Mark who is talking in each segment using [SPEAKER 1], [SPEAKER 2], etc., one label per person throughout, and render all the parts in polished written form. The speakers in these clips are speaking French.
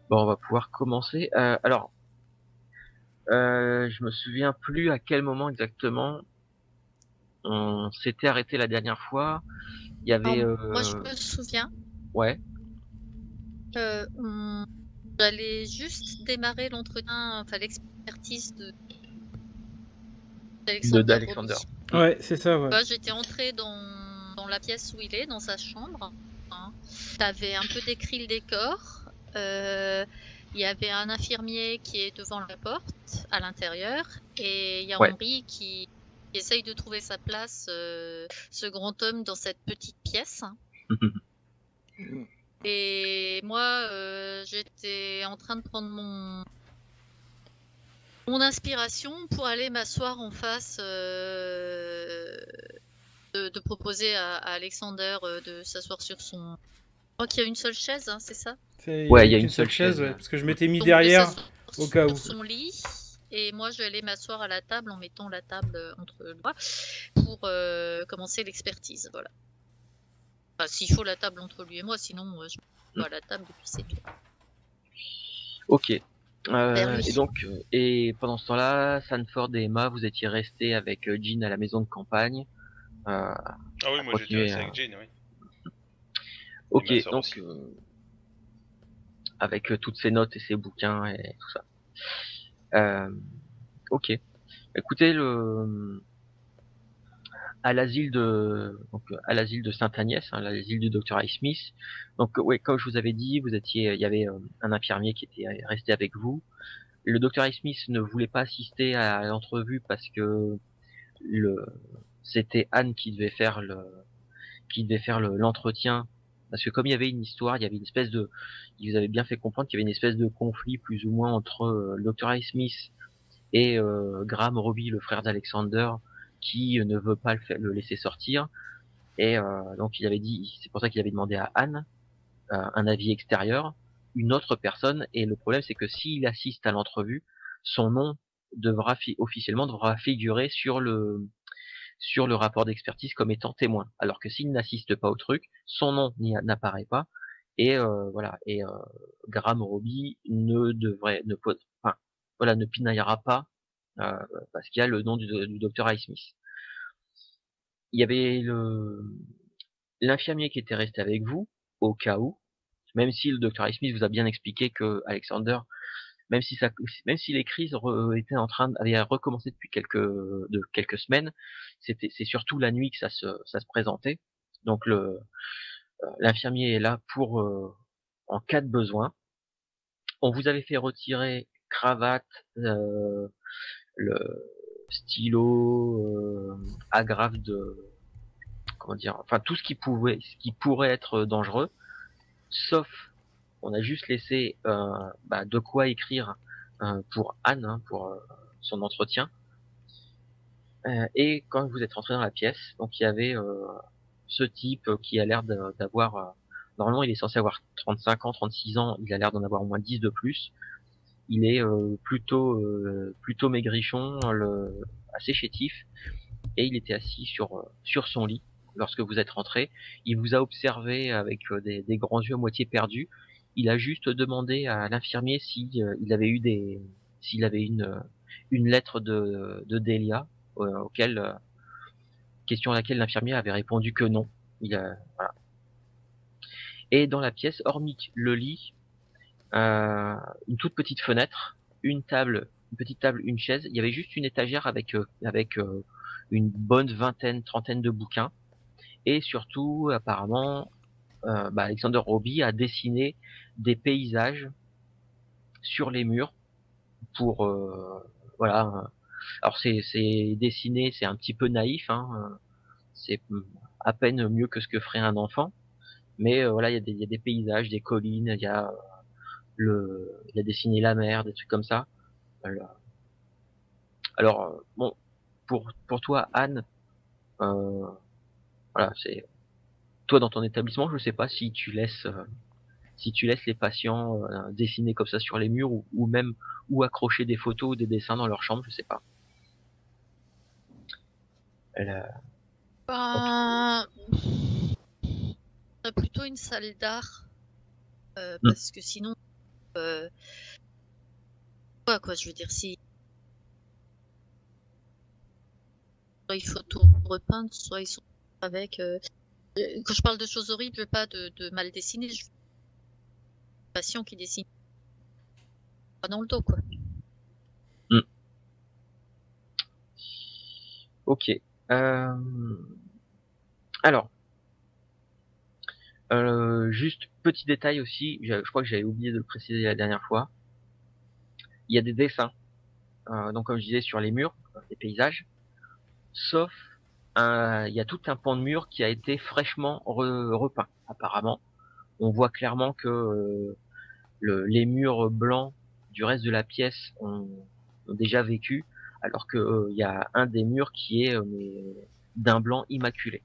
[SPEAKER 1] Bon, on va pouvoir commencer. Alors, je me souviens plus à quel moment exactement on s'était arrêté la dernière fois. Il y
[SPEAKER 2] Alors,
[SPEAKER 1] avait,
[SPEAKER 2] moi, je me souviens,
[SPEAKER 1] ouais,
[SPEAKER 2] j'allais juste démarrer l'entretien, enfin l'expertise d'Alexander
[SPEAKER 1] d'Alexander.
[SPEAKER 2] Robbie.
[SPEAKER 1] Mm.
[SPEAKER 3] Ouais, c'est ça, ouais.
[SPEAKER 2] Moi, j'étais entrée dans la pièce où il est, dans sa chambre, hein. Tu avais un peu décrit le décor. Il y avait un infirmier qui est devant la porte, à l'intérieur, et il y a
[SPEAKER 1] Ouais.
[SPEAKER 2] Henri qui essaye de trouver sa place, ce grand homme dans cette petite pièce. Et moi, j'étais en train de prendre mon inspiration pour aller m'asseoir en face, de proposer à Alexander de s'asseoir sur son. Je crois qu'il y a une seule chaise, hein, c'est ça?
[SPEAKER 3] Il y
[SPEAKER 1] Ouais, il
[SPEAKER 3] avait
[SPEAKER 1] y a
[SPEAKER 3] qu'une
[SPEAKER 1] une
[SPEAKER 3] seule
[SPEAKER 1] seule
[SPEAKER 3] chaise,
[SPEAKER 1] chaise.
[SPEAKER 3] ouais, parce que je m'étais mis
[SPEAKER 2] Donc de
[SPEAKER 3] derrière
[SPEAKER 2] s'asseoir
[SPEAKER 3] au cas
[SPEAKER 2] sur
[SPEAKER 3] où.
[SPEAKER 2] son lit, et moi je vais aller m'asseoir à la table en mettant la table entre moi pour commencer l'expertise. Voilà. Enfin, s'il faut la table entre lui et moi, sinon je me mets à la table et puis c'est tout.
[SPEAKER 1] Ok.
[SPEAKER 2] Vers
[SPEAKER 1] Et
[SPEAKER 2] lui.
[SPEAKER 1] donc, pendant ce temps-là, Sanford et Emma, vous étiez restés avec Jean à la maison de campagne,
[SPEAKER 4] Ah oui,
[SPEAKER 1] à
[SPEAKER 4] moi j'étais
[SPEAKER 1] continuer.
[SPEAKER 4] resté avec Jane, oui. Et
[SPEAKER 1] Ok,
[SPEAKER 4] ma sœur
[SPEAKER 1] donc
[SPEAKER 4] aussi.
[SPEAKER 1] avec toutes ses notes et ses bouquins et tout ça. Ok. Écoutez, à l'asile à l'asile de Sainte-Agnès, hein, l'asile du docteur Highsmith. Donc ouais, comme je vous avais dit, il y avait un infirmier qui était resté avec vous. Le docteur Highsmith ne voulait pas assister à l'entrevue parce que le c'était Anne qui devait faire l'entretien, parce que comme il y avait une histoire, il y avait une espèce de, il vous avait bien fait comprendre qu'il y avait une espèce de conflit plus ou moins entre le docteur Highsmith et Graham Robbie, le frère d'Alexander, qui ne veut pas le laisser sortir. Et donc il avait dit, c'est pour ça qu'il avait demandé à Anne un avis extérieur, une autre personne. Et le problème, c'est que s'il assiste à l'entrevue, son nom officiellement devra figurer sur le rapport d'expertise comme étant témoin. Alors que s'il n'assiste pas au truc, son nom n'apparaît pas. Et voilà. Et Graham Robbie enfin, voilà, ne pinaillera pas euh, parce qu'il y a le nom du docteur Highsmith. Il y avait l'infirmier qui était resté avec vous au cas où, même si le docteur Highsmith vous a bien expliqué que Alexander, même si les crises étaient avaient recommencé depuis quelques semaines, c'est surtout la nuit que ça se présentait. Donc l'infirmier est là pour en cas de besoin. On vous avait fait retirer cravate, le stylo, agrafe de, comment dire, enfin tout ce qui pourrait être dangereux, sauf on a juste laissé de quoi écrire pour Anne, hein, pour son entretien. Et quand vous êtes rentré dans la pièce, donc il y avait ce type qui a l'air d'avoir, normalement il est censé avoir 35 ans, 36 ans, il a l'air d'en avoir au moins 10 de plus. Il est plutôt maigrichon, assez chétif, et il était assis sur son lit lorsque vous êtes rentré. Il vous a observé avec des grands yeux à moitié perdus. Il a juste demandé à l'infirmier s'il avait une lettre de Delia, question à laquelle l'infirmier avait répondu que non. Voilà. Et dans la pièce, hormis le lit, une toute petite fenêtre, une petite table, une chaise, il y avait juste une étagère avec une bonne vingtaine, trentaine de bouquins. Et surtout, apparemment, Alexander Robbie a dessiné des paysages sur les murs pour voilà. Alors c'est dessiné, c'est un petit peu naïf, hein, c'est à peine mieux que ce que ferait un enfant, mais voilà, il y a des paysages, des collines, il a dessiné la mer, des trucs comme ça. Voilà. Alors bon, pour toi, Anne, euh, voilà, c'est toi dans ton établissement, je sais pas si tu laisses les patients dessiner comme ça sur les murs ou même ou accrocher des photos ou des dessins dans leur chambre, je sais pas. Elle,
[SPEAKER 2] Ben, plutôt une salle d'art,
[SPEAKER 1] Hmm.
[SPEAKER 2] parce que sinon quoi, je veux dire, si soit il faut tout repeindre, soit ils sont avec. Quand je parle de choses horribles, je veux pas de mal dessiner, je veux des patients qui dessinent pas dans le dos, quoi.
[SPEAKER 1] Ok. Alors, juste petit détail aussi, je crois que j'avais oublié de le préciser la dernière fois. Il y a des dessins, donc comme je disais sur les murs, les paysages, sauf il y a tout un pan de mur qui a été fraîchement repeint. Apparemment, on voit clairement que les murs blancs du reste de la pièce ont déjà vécu, alors que il y a un des murs qui est d'un blanc immaculé.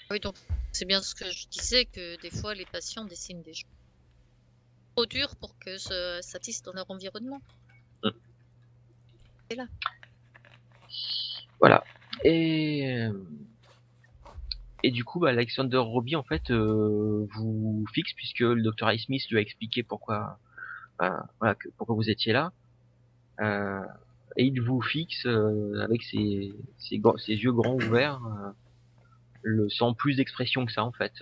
[SPEAKER 2] Oui, donc c'est bien ce que je disais, que des fois les patients dessinent des choses trop dures pour que ça satisfait dans leur environnement. C'est là.
[SPEAKER 1] Voilà. Et du coup, Alexander Robbie, en fait, vous fixe, puisque le Dr. Highsmith lui a expliqué pourquoi, voilà, pourquoi vous étiez là. Et il vous fixe avec ses yeux grands ouverts, sans plus d'expression que ça, en fait.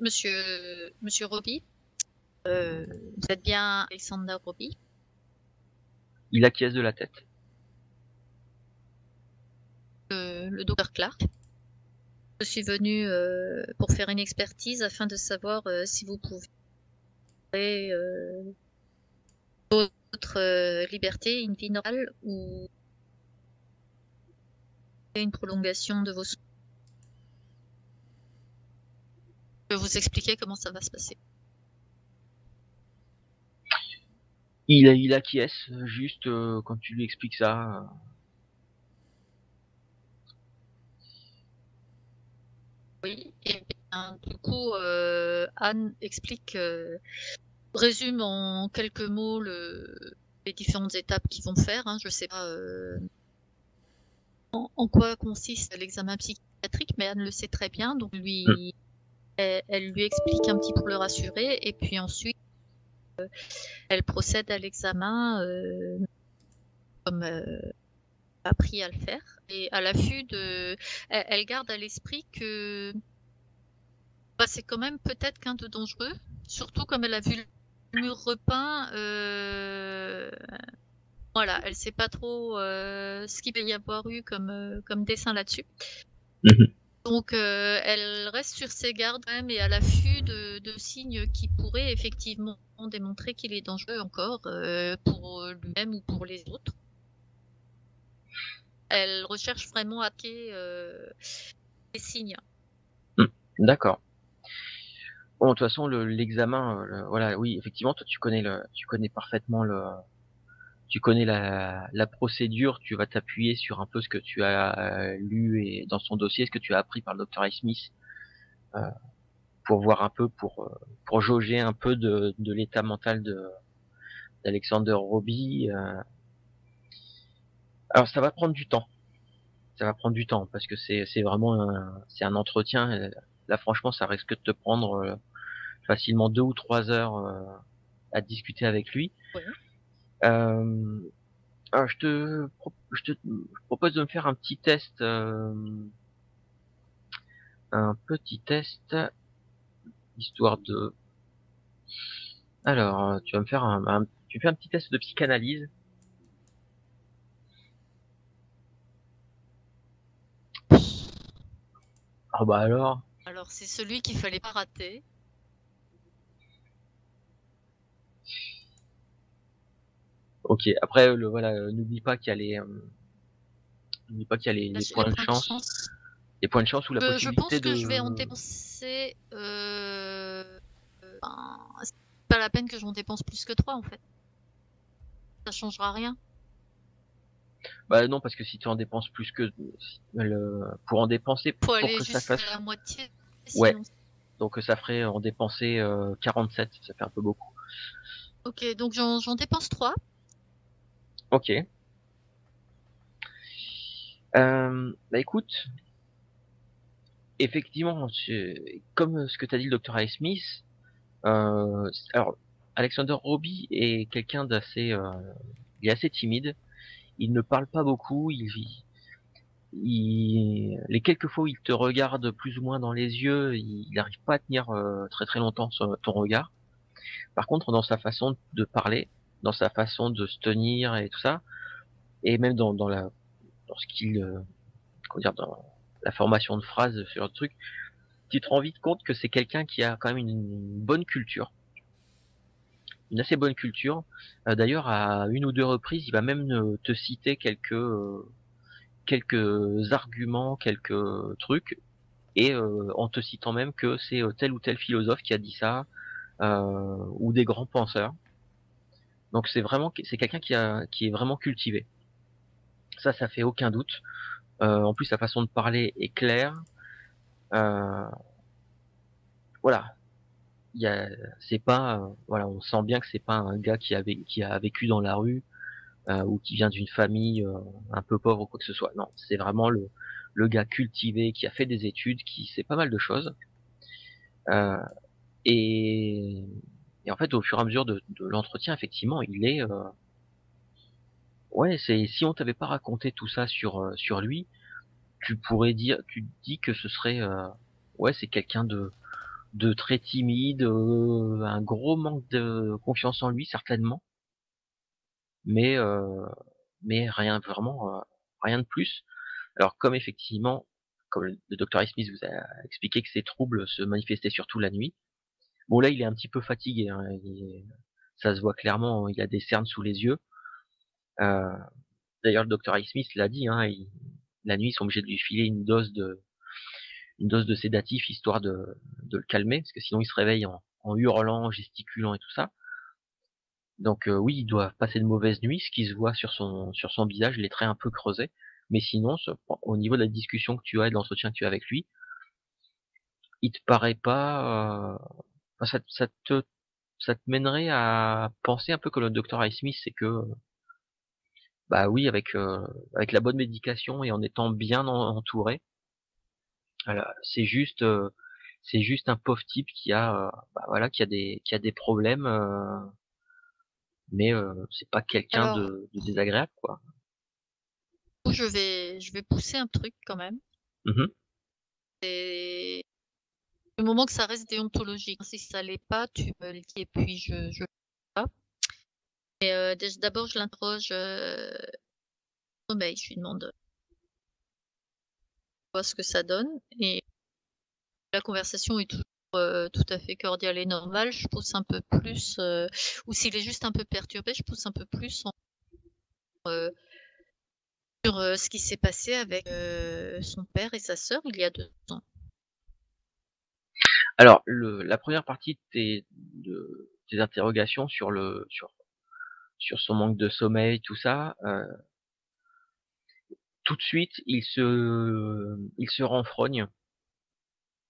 [SPEAKER 2] Monsieur Robbie, vous êtes bien Alexander Robbie?
[SPEAKER 1] Il acquiesce de la tête.
[SPEAKER 2] Le docteur Clark. Je suis venu pour faire une expertise afin de savoir si vous pouvez votre liberté, une vie normale ou une prolongation de vos soins. Je vais vous expliquer comment ça va se passer.
[SPEAKER 1] Il acquiesce, juste quand tu lui expliques ça.
[SPEAKER 2] Oui, et bien, du coup, Anne explique, résume en quelques mots les différentes étapes qu'ils vont faire. Hein. Je ne sais pas en quoi consiste l'examen psychiatrique, mais Anne le sait très bien, donc elle lui explique un petit peu pour le rassurer, et puis ensuite, elle procède à l'examen comme appris à le faire. Et à l'affût elle garde à l'esprit que c'est quand même peut-être qu'un de dangereux, surtout comme elle a vu le mur repeint. Voilà, elle sait pas trop ce qu'il peut y avoir eu comme dessin là-dessus. Donc elle reste sur ses gardes quand même et à l'affût de signes qui pourraient effectivement démontrer qu'il est dangereux encore pour lui-même ou pour les autres. Elle recherche vraiment à attaquer les signes.
[SPEAKER 1] D'accord. Bon, de toute façon, l'examen, voilà, oui, effectivement, toi, tu connais parfaitement tu connais la procédure. Tu vas t'appuyer sur un peu ce que tu as lu et dans son dossier, ce que tu as appris par le Dr. Highsmith, pour voir un peu, pour jauger un peu de l'état mental d'Alexander Robbie. Alors, ça va prendre du temps. Ça va prendre du temps parce que c'est vraiment c'est un entretien. Là, franchement, ça risque de te prendre facilement 2 ou 3 heures à discuter avec lui.
[SPEAKER 2] Oui.
[SPEAKER 1] Alors je propose de me faire un petit test, histoire de. Alors, tu vas me faire tu fais un petit test de psychanalyse. Ah bah alors.
[SPEAKER 2] Alors c'est celui qu'il fallait pas rater.
[SPEAKER 1] Ok. Après, voilà, n'oublie pas qu'il y a les points de chance, les points de chance ou la
[SPEAKER 2] Je
[SPEAKER 1] possibilité
[SPEAKER 2] pense que je vais en dépenser. C'est pas la peine que j'en dépense plus que 3 en fait. Ça changera rien.
[SPEAKER 1] Bah non, parce que si tu en dépenses plus que pour en dépenser
[SPEAKER 2] Faut
[SPEAKER 1] pour
[SPEAKER 2] aller
[SPEAKER 1] que ça
[SPEAKER 2] juste
[SPEAKER 1] fasse.
[SPEAKER 2] à la moitié.
[SPEAKER 1] Ouais.
[SPEAKER 2] Sinon...
[SPEAKER 1] Donc ça ferait en dépenser 47, ça fait un peu beaucoup.
[SPEAKER 2] Ok, donc j'en dépense 3.
[SPEAKER 1] Ok. Bah écoute, effectivement, comme ce que t'as dit le docteur Ice Smith, alors Alexander Roby est quelqu'un d'assez, il est assez timide. Il ne parle pas beaucoup. Les quelques fois où il te regarde plus ou moins dans les yeux, il n'arrive pas à tenir très très longtemps ton regard. Par contre, dans sa façon de parler, dans sa façon de se tenir et tout ça, et même dans ce qu'il, comment dire, dans la formation de phrases, ce genre de truc, tu te rends vite compte que c'est quelqu'un qui a quand même une bonne culture, une assez bonne culture. D'ailleurs, à une ou deux reprises, il va même te citer quelques arguments, quelques trucs, et en te citant même que c'est tel ou tel philosophe qui a dit ça, ou des grands penseurs. Donc c'est quelqu'un qui est vraiment cultivé. Ça fait aucun doute. En plus, sa façon de parler est claire. Euh, voilà, c'est pas, voilà, on sent bien que c'est pas un gars qui a vécu dans la rue ou qui vient d'une famille un peu pauvre ou quoi que ce soit. Non, c'est vraiment le gars cultivé qui a fait des études, qui sait pas mal de choses. Euh, et, et en fait, au fur et à mesure de l'entretien, effectivement, ouais, si on t'avait pas raconté tout ça sur lui, tu te dis que ce serait, ouais, c'est quelqu'un de très timide, un gros manque de confiance en lui certainement, mais euh, mais rien vraiment, rien de plus. Alors comme effectivement, comme le docteur Smith vous a expliqué que ces troubles se manifestaient surtout la nuit. Bon là il est un petit peu fatigué, hein, ça se voit clairement, il a des cernes sous les yeux. Euh, D'ailleurs le docteur Smith l'a dit, hein, la nuit ils sont obligés de lui filer une dose de sédatif histoire de le calmer, parce que sinon il se réveille en hurlant, gesticulant et tout ça. Donc oui, il doit passer de mauvaises nuits, ce qui se voit sur son visage, les traits un peu creusés. Mais sinon, au niveau de la discussion que tu as et de l'entretien que tu as avec lui, il te paraît pas, enfin, ça te mènerait à penser un peu que le docteur Highsmith, c'est que, bah oui, avec la bonne médication et en étant bien entouré, voilà, c'est juste un pauvre type qui a, bah voilà, qui a des problèmes, mais c'est pas quelqu'un
[SPEAKER 2] Alors,
[SPEAKER 1] de désagréable, quoi.
[SPEAKER 2] je vais pousser un truc quand même.
[SPEAKER 1] Mhm.
[SPEAKER 2] C'est du moment que ça reste déontologique. Si ça l'est pas, tu me le dis et puis je le fais pas. Et d'abord, je l'interroge sommeil. Je lui demande voir ce que ça donne. Et la conversation est toujours tout à fait cordiale et normale. Je pousse un peu plus, ou s'il est juste un peu perturbé, je pousse un peu plus sur ce qui s'est passé avec son père et sa sœur il y a 2 ans.
[SPEAKER 1] Alors, la première partie de tes interrogations sur son manque de sommeil, tout ça, tout de suite, il se renfrogne.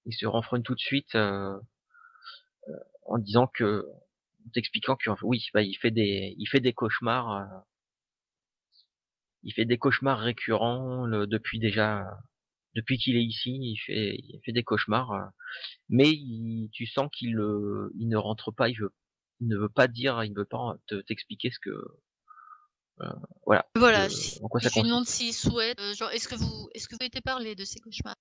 [SPEAKER 1] Il se renfrogne tout de suite en disant en t'expliquant que oui, bah, il fait des cauchemars, il fait des cauchemars récurrents depuis qu'il est ici, il fait des cauchemars, mais tu sens il ne rentre pas, il ne veut pas dire, il ne veut pas t'expliquer euh, voilà,
[SPEAKER 2] Voilà,
[SPEAKER 1] en quoi ça
[SPEAKER 2] je lui demande
[SPEAKER 1] consiste.
[SPEAKER 2] s'il souhaite, genre, est-ce que vous avez été parler de ces cauchemars?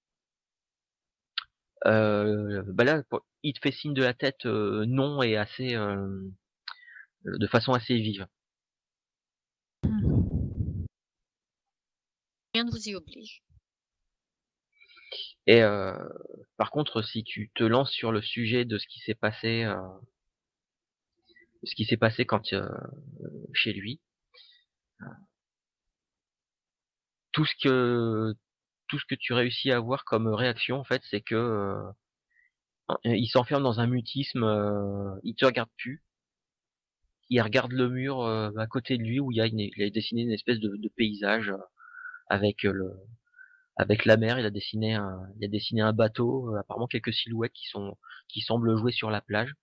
[SPEAKER 1] Bah là, il te fait signe de la tête, non, et assez, de façon assez vive.
[SPEAKER 2] Rien ne vous y oblige.
[SPEAKER 1] Et par contre, si tu te lances sur le sujet de ce qui s'est passé quand chez lui, tout ce que tout ce que tu réussis à avoir comme réaction, en fait, c'est que il s'enferme dans un mutisme, il te regarde plus, il regarde le mur à côté de lui où il a dessiné une espèce de paysage avec avec la mer. Il a dessiné un bateau, apparemment quelques silhouettes qui semblent jouer sur la plage.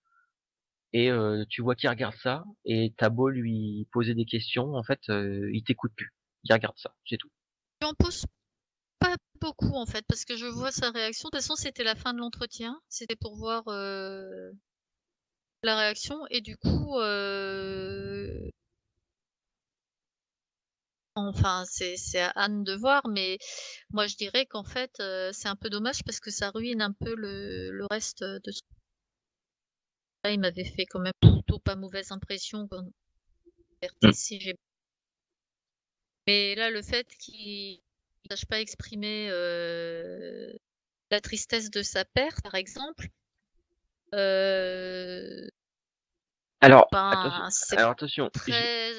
[SPEAKER 1] Et tu vois qu'il regarde ça, et t'as beau lui poser des questions, en fait, il t'écoute plus. Il regarde ça, c'est tout.
[SPEAKER 2] Tu en poses Pas beaucoup en fait, parce que je vois sa réaction. De toute façon, c'était la fin de l'entretien. C'était pour voir la réaction et du coup, enfin, c'est à Anne de voir, mais moi je dirais qu'en fait, c'est un peu dommage parce que ça ruine un peu le reste de ce là, il m'avait fait quand même plutôt pas mauvaise impression comme
[SPEAKER 1] Mm.
[SPEAKER 2] si j'ai mais là, le fait qu'il ne sache pas exprimer la tristesse de sa perte, par exemple, euh,
[SPEAKER 1] Alors, attention,
[SPEAKER 2] ben, c'est
[SPEAKER 1] alors attention,
[SPEAKER 2] très.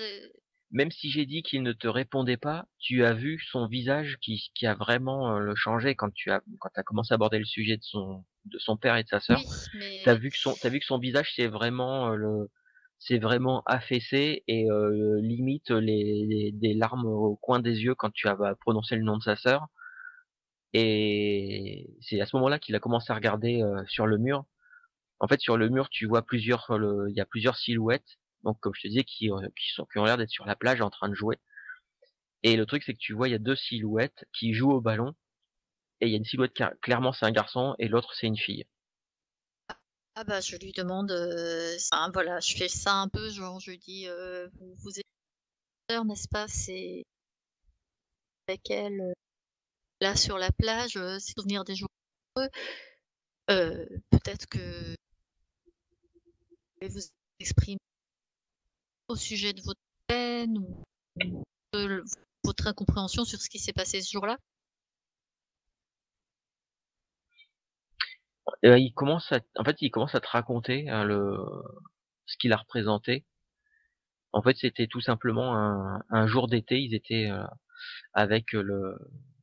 [SPEAKER 1] même si j'ai dit qu'il ne te répondait pas, tu as vu son visage qui a vraiment le changé quand quand t'as commencé à aborder le sujet de son père et de sa sœur.
[SPEAKER 2] Oui, mais
[SPEAKER 1] T'as vu que son visage c'est vraiment affaissé et limite des larmes au coin des yeux quand tu as prononcé le nom de sa sœur. Et c'est à ce moment-là qu'il a commencé à regarder sur le mur. En fait, sur le mur, tu vois il y a plusieurs silhouettes. Donc, comme je te disais, qui ont l'air d'être sur la plage en train de jouer. Et le truc, c'est que tu vois, il y a deux silhouettes qui jouent au ballon. Et il y a une silhouette, clairement, c'est un garçon, et l'autre, c'est une fille.
[SPEAKER 2] ah bah je lui demande, voilà, je fais ça un peu, genre je lui dis, vous êtes sœurs, n'est-ce pas? C'est avec elle, là sur la plage, c'est souvenir des jours heureux. Peut-être que vous vous exprimer au sujet de votre peine ou de votre incompréhension sur ce qui s'est passé ce jour-là?
[SPEAKER 1] Il commence à te raconter ce qu'il a représenté. En fait, c'était tout simplement un jour d'été. Ils étaient avec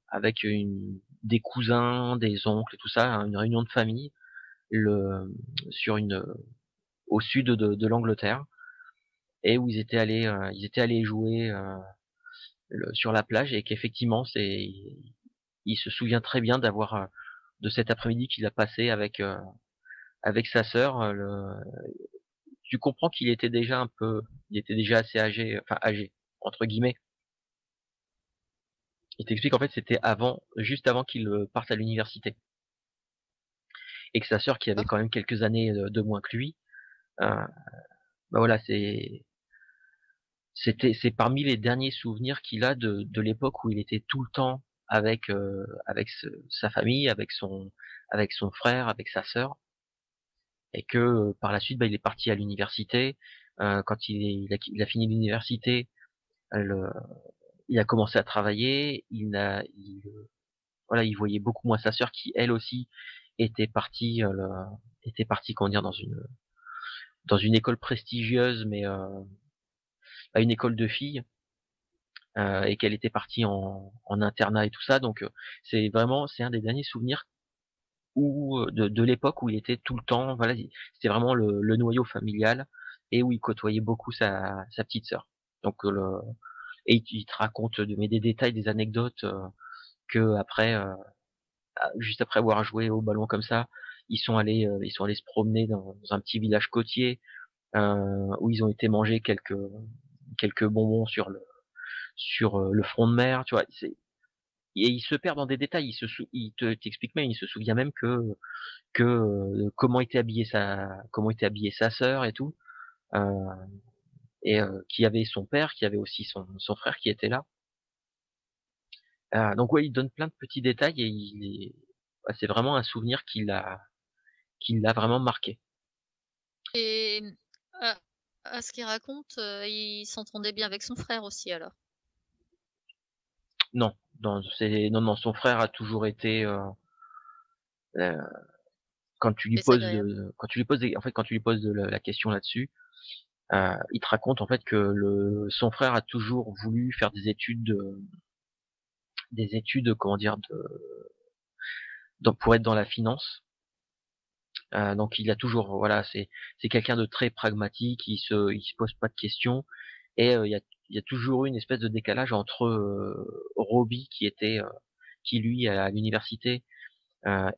[SPEAKER 1] avec des cousins, des oncles et tout ça, une réunion de famille, le, sur au sud de l'Angleterre, et où ils étaient allés jouer sur la plage, et qu'effectivement, il se souvient très bien de cet après-midi qu'il a passé avec sa sœur. Tu comprends qu'il était déjà il était déjà assez âgé, enfin âgé entre guillemets. Il t'explique en fait c'était juste avant qu'il parte à l'université, et que sa sœur qui avait quand même quelques années de moins que lui, euh, bah voilà, c'est parmi les derniers souvenirs qu'il a de l'époque où il était tout le temps avec sa famille, avec son frère, avec sa sœur, et que par la suite, bah, il est parti à l'université. Quand il a fini l'université, le- il a commencé à travailler. Voilà, il voyait beaucoup moins sa sœur qui, elle aussi, était partie, était partie, comment dire, dans une école prestigieuse, mais à une école de filles, et qu'elle était partie en internat et tout ça. Donc, c'est un des derniers souvenirs de l'époque où il était tout le temps, voilà, c'était vraiment le noyau familial, et où il côtoyait beaucoup sa petite sœur. Donc, et il te raconte des détails, des anecdotes, que après, juste après avoir joué au ballon comme ça, ils sont allés se promener dans un petit village côtier, où ils ont été manger quelques bonbons sur le front de mer, tu vois. Et il se perd dans des détails. Il t'explique même, il se souvient même que comment était habillée sa sœur et tout, euh, et qu'il y avait son père, qu'il y avait aussi son frère qui était là. Donc ouais, il donne plein de petits détails, et ouais, c'est vraiment un souvenir qui l'a vraiment marqué.
[SPEAKER 2] Et à à ce qu'il raconte, il s'entendait bien avec son frère aussi alors?
[SPEAKER 1] Non, non, son frère a toujours été, euh,
[SPEAKER 2] Désagréable.
[SPEAKER 1] quand tu lui poses la question là-dessus, il te raconte en fait que son frère a toujours voulu faire des études, comment dire, pour être dans la finance. Donc il a toujours, voilà, c'est quelqu'un de très pragmatique, il se pose pas de questions, et il y a toujours eu une espèce de décalage entre Robbie qui lui à l'université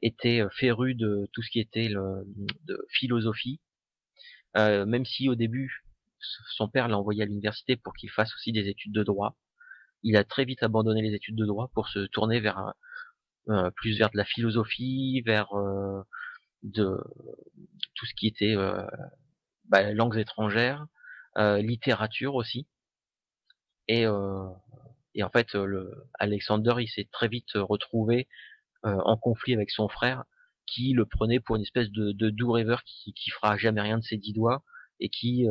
[SPEAKER 1] était féru de tout ce qui était de philosophie, même si au début son père l'a envoyé à l'université pour qu'il fasse aussi des études de droit. Il a très vite abandonné les études de droit pour se tourner plus vers de la philosophie, vers de tout ce qui était langues étrangères, littérature aussi. Et, euh, et en fait, Alexander, il s'est très vite retrouvé en conflit avec son frère, qui le prenait pour une espèce de doux rêveur qui fera jamais rien de ses 10 doigts et qui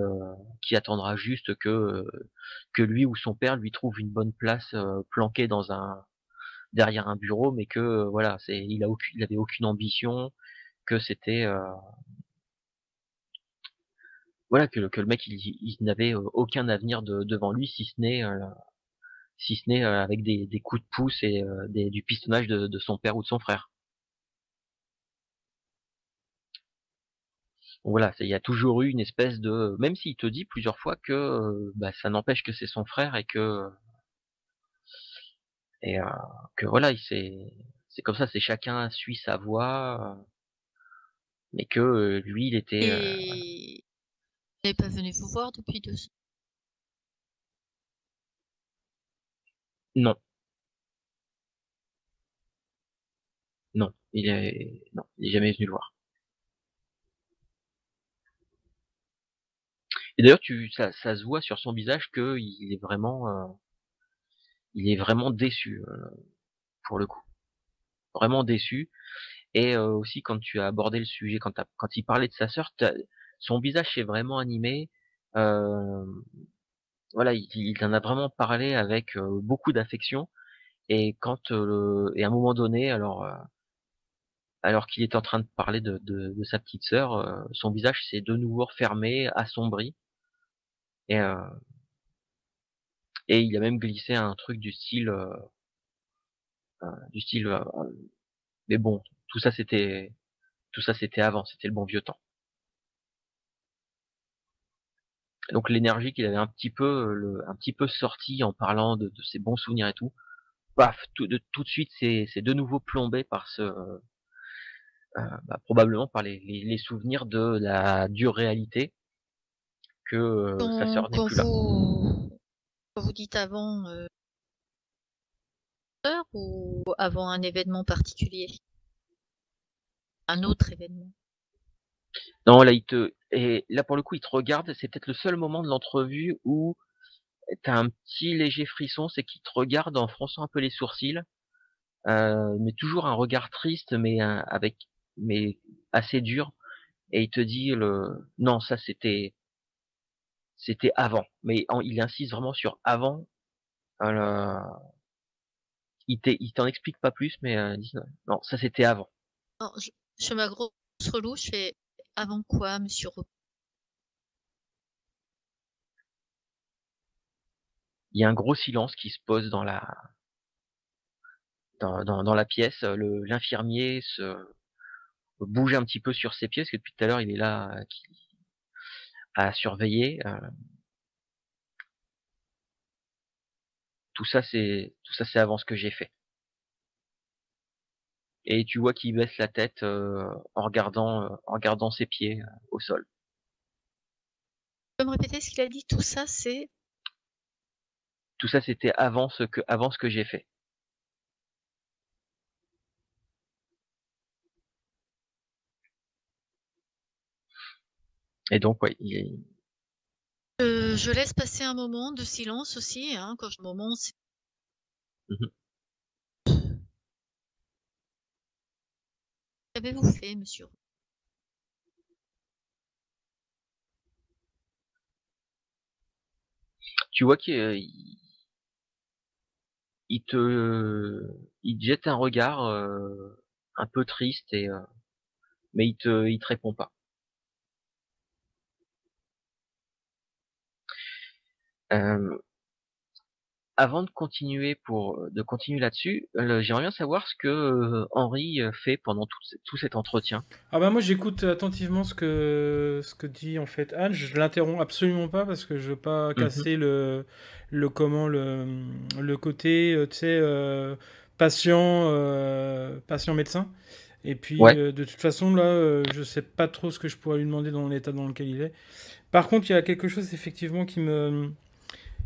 [SPEAKER 1] attendra juste que lui ou son père lui trouve une bonne place planquée derrière un bureau, mais que voilà, il avait aucune ambition, que c'était voilà que le mec il n'avait aucun avenir devant lui si ce n'est avec des coups de pouce et du pistonnage de son père ou de son frère. Donc voilà, il y a toujours eu une espèce de, même s'il te dit plusieurs fois que ça n'empêche que c'est son frère et que voilà, c'est comme ça, c'est chacun suit sa voie, mais que lui il était
[SPEAKER 2] Et il n'est pas venu vous voir depuis 2 ans.
[SPEAKER 1] non, non, il est jamais venu le voir. Et d'ailleurs, ça se voit sur son visage que il est vraiment déçu pour le coup, vraiment déçu. Et aussi quand tu as abordé le sujet, quand il parlait de sa sœur, son visage s'est vraiment animé. Euh, voilà, il en a vraiment parlé avec beaucoup d'affection. Et et à un moment donné, alors qu'il est en train de parler de sa petite sœur, son visage s'est de nouveau refermé, assombri. Et, euh, et il a même glissé un truc du style. Mais bon, tout ça c'était avant, c'était le bon vieux temps. Donc l'énergie qu'il avait un petit peu sorti en parlant de ses bons souvenirs et tout, paf, tout de suite c'est de nouveau plombé par probablement par les souvenirs de la dure réalité que sa
[SPEAKER 2] Quand,
[SPEAKER 1] sœur n'est
[SPEAKER 2] quand
[SPEAKER 1] plus là.
[SPEAKER 2] vous dites avant heure ou avant un événement particulier? Un autre événement?
[SPEAKER 1] Non, là et là pour le coup il te regarde, c'est peut-être le seul moment de l'entrevue où t'as un petit léger frisson, c'est qu'il te regarde en fronçant un peu les sourcils, mais toujours un regard triste, mais assez dur, et il te dit non, ça c'était avant, mais il insiste vraiment sur avant. Euh, il t'en explique pas plus, mais il dit, non, ça c'était avant.
[SPEAKER 2] Non, je fais ma grosse relou, je fais avant quoi, monsieur Robin?
[SPEAKER 1] Il y a un gros silence qui se pose dans la pièce. L'infirmier se bouge un petit peu sur ses pieds, parce que depuis tout à l'heure il est là à surveiller. Tout ça c'est avant ce que j'ai fait. Et tu vois qu'il baisse la tête en regardant ses pieds au sol.
[SPEAKER 2] Tu peux me répéter ce qu'il a dit? Tout ça, c'est...
[SPEAKER 1] Tout ça c'était avant ce que j'ai fait. Et donc ouais,
[SPEAKER 2] Je laisse passer un moment de silence aussi, hein, quand je moment, c'est...
[SPEAKER 1] Mhm.
[SPEAKER 2] Qu'avez-vous fait, monsieur?
[SPEAKER 1] Tu vois il il te jette un regard un peu triste mais il te répond pas. Euh, Avant de continuer là-dessus, j'aimerais bien savoir ce que Henri fait pendant tout cet entretien.
[SPEAKER 3] Ah bah moi j'écoute attentivement ce que dit en fait Anne. Je l'interromps absolument pas parce que je veux pas
[SPEAKER 1] Mhm.
[SPEAKER 3] casser le côté tu sais patient médecin. Et puis
[SPEAKER 1] Ouais.
[SPEAKER 3] de toute façon là je sais pas trop ce que je pourrais lui demander dans l'état dans lequel il est. Par contre il y a quelque chose effectivement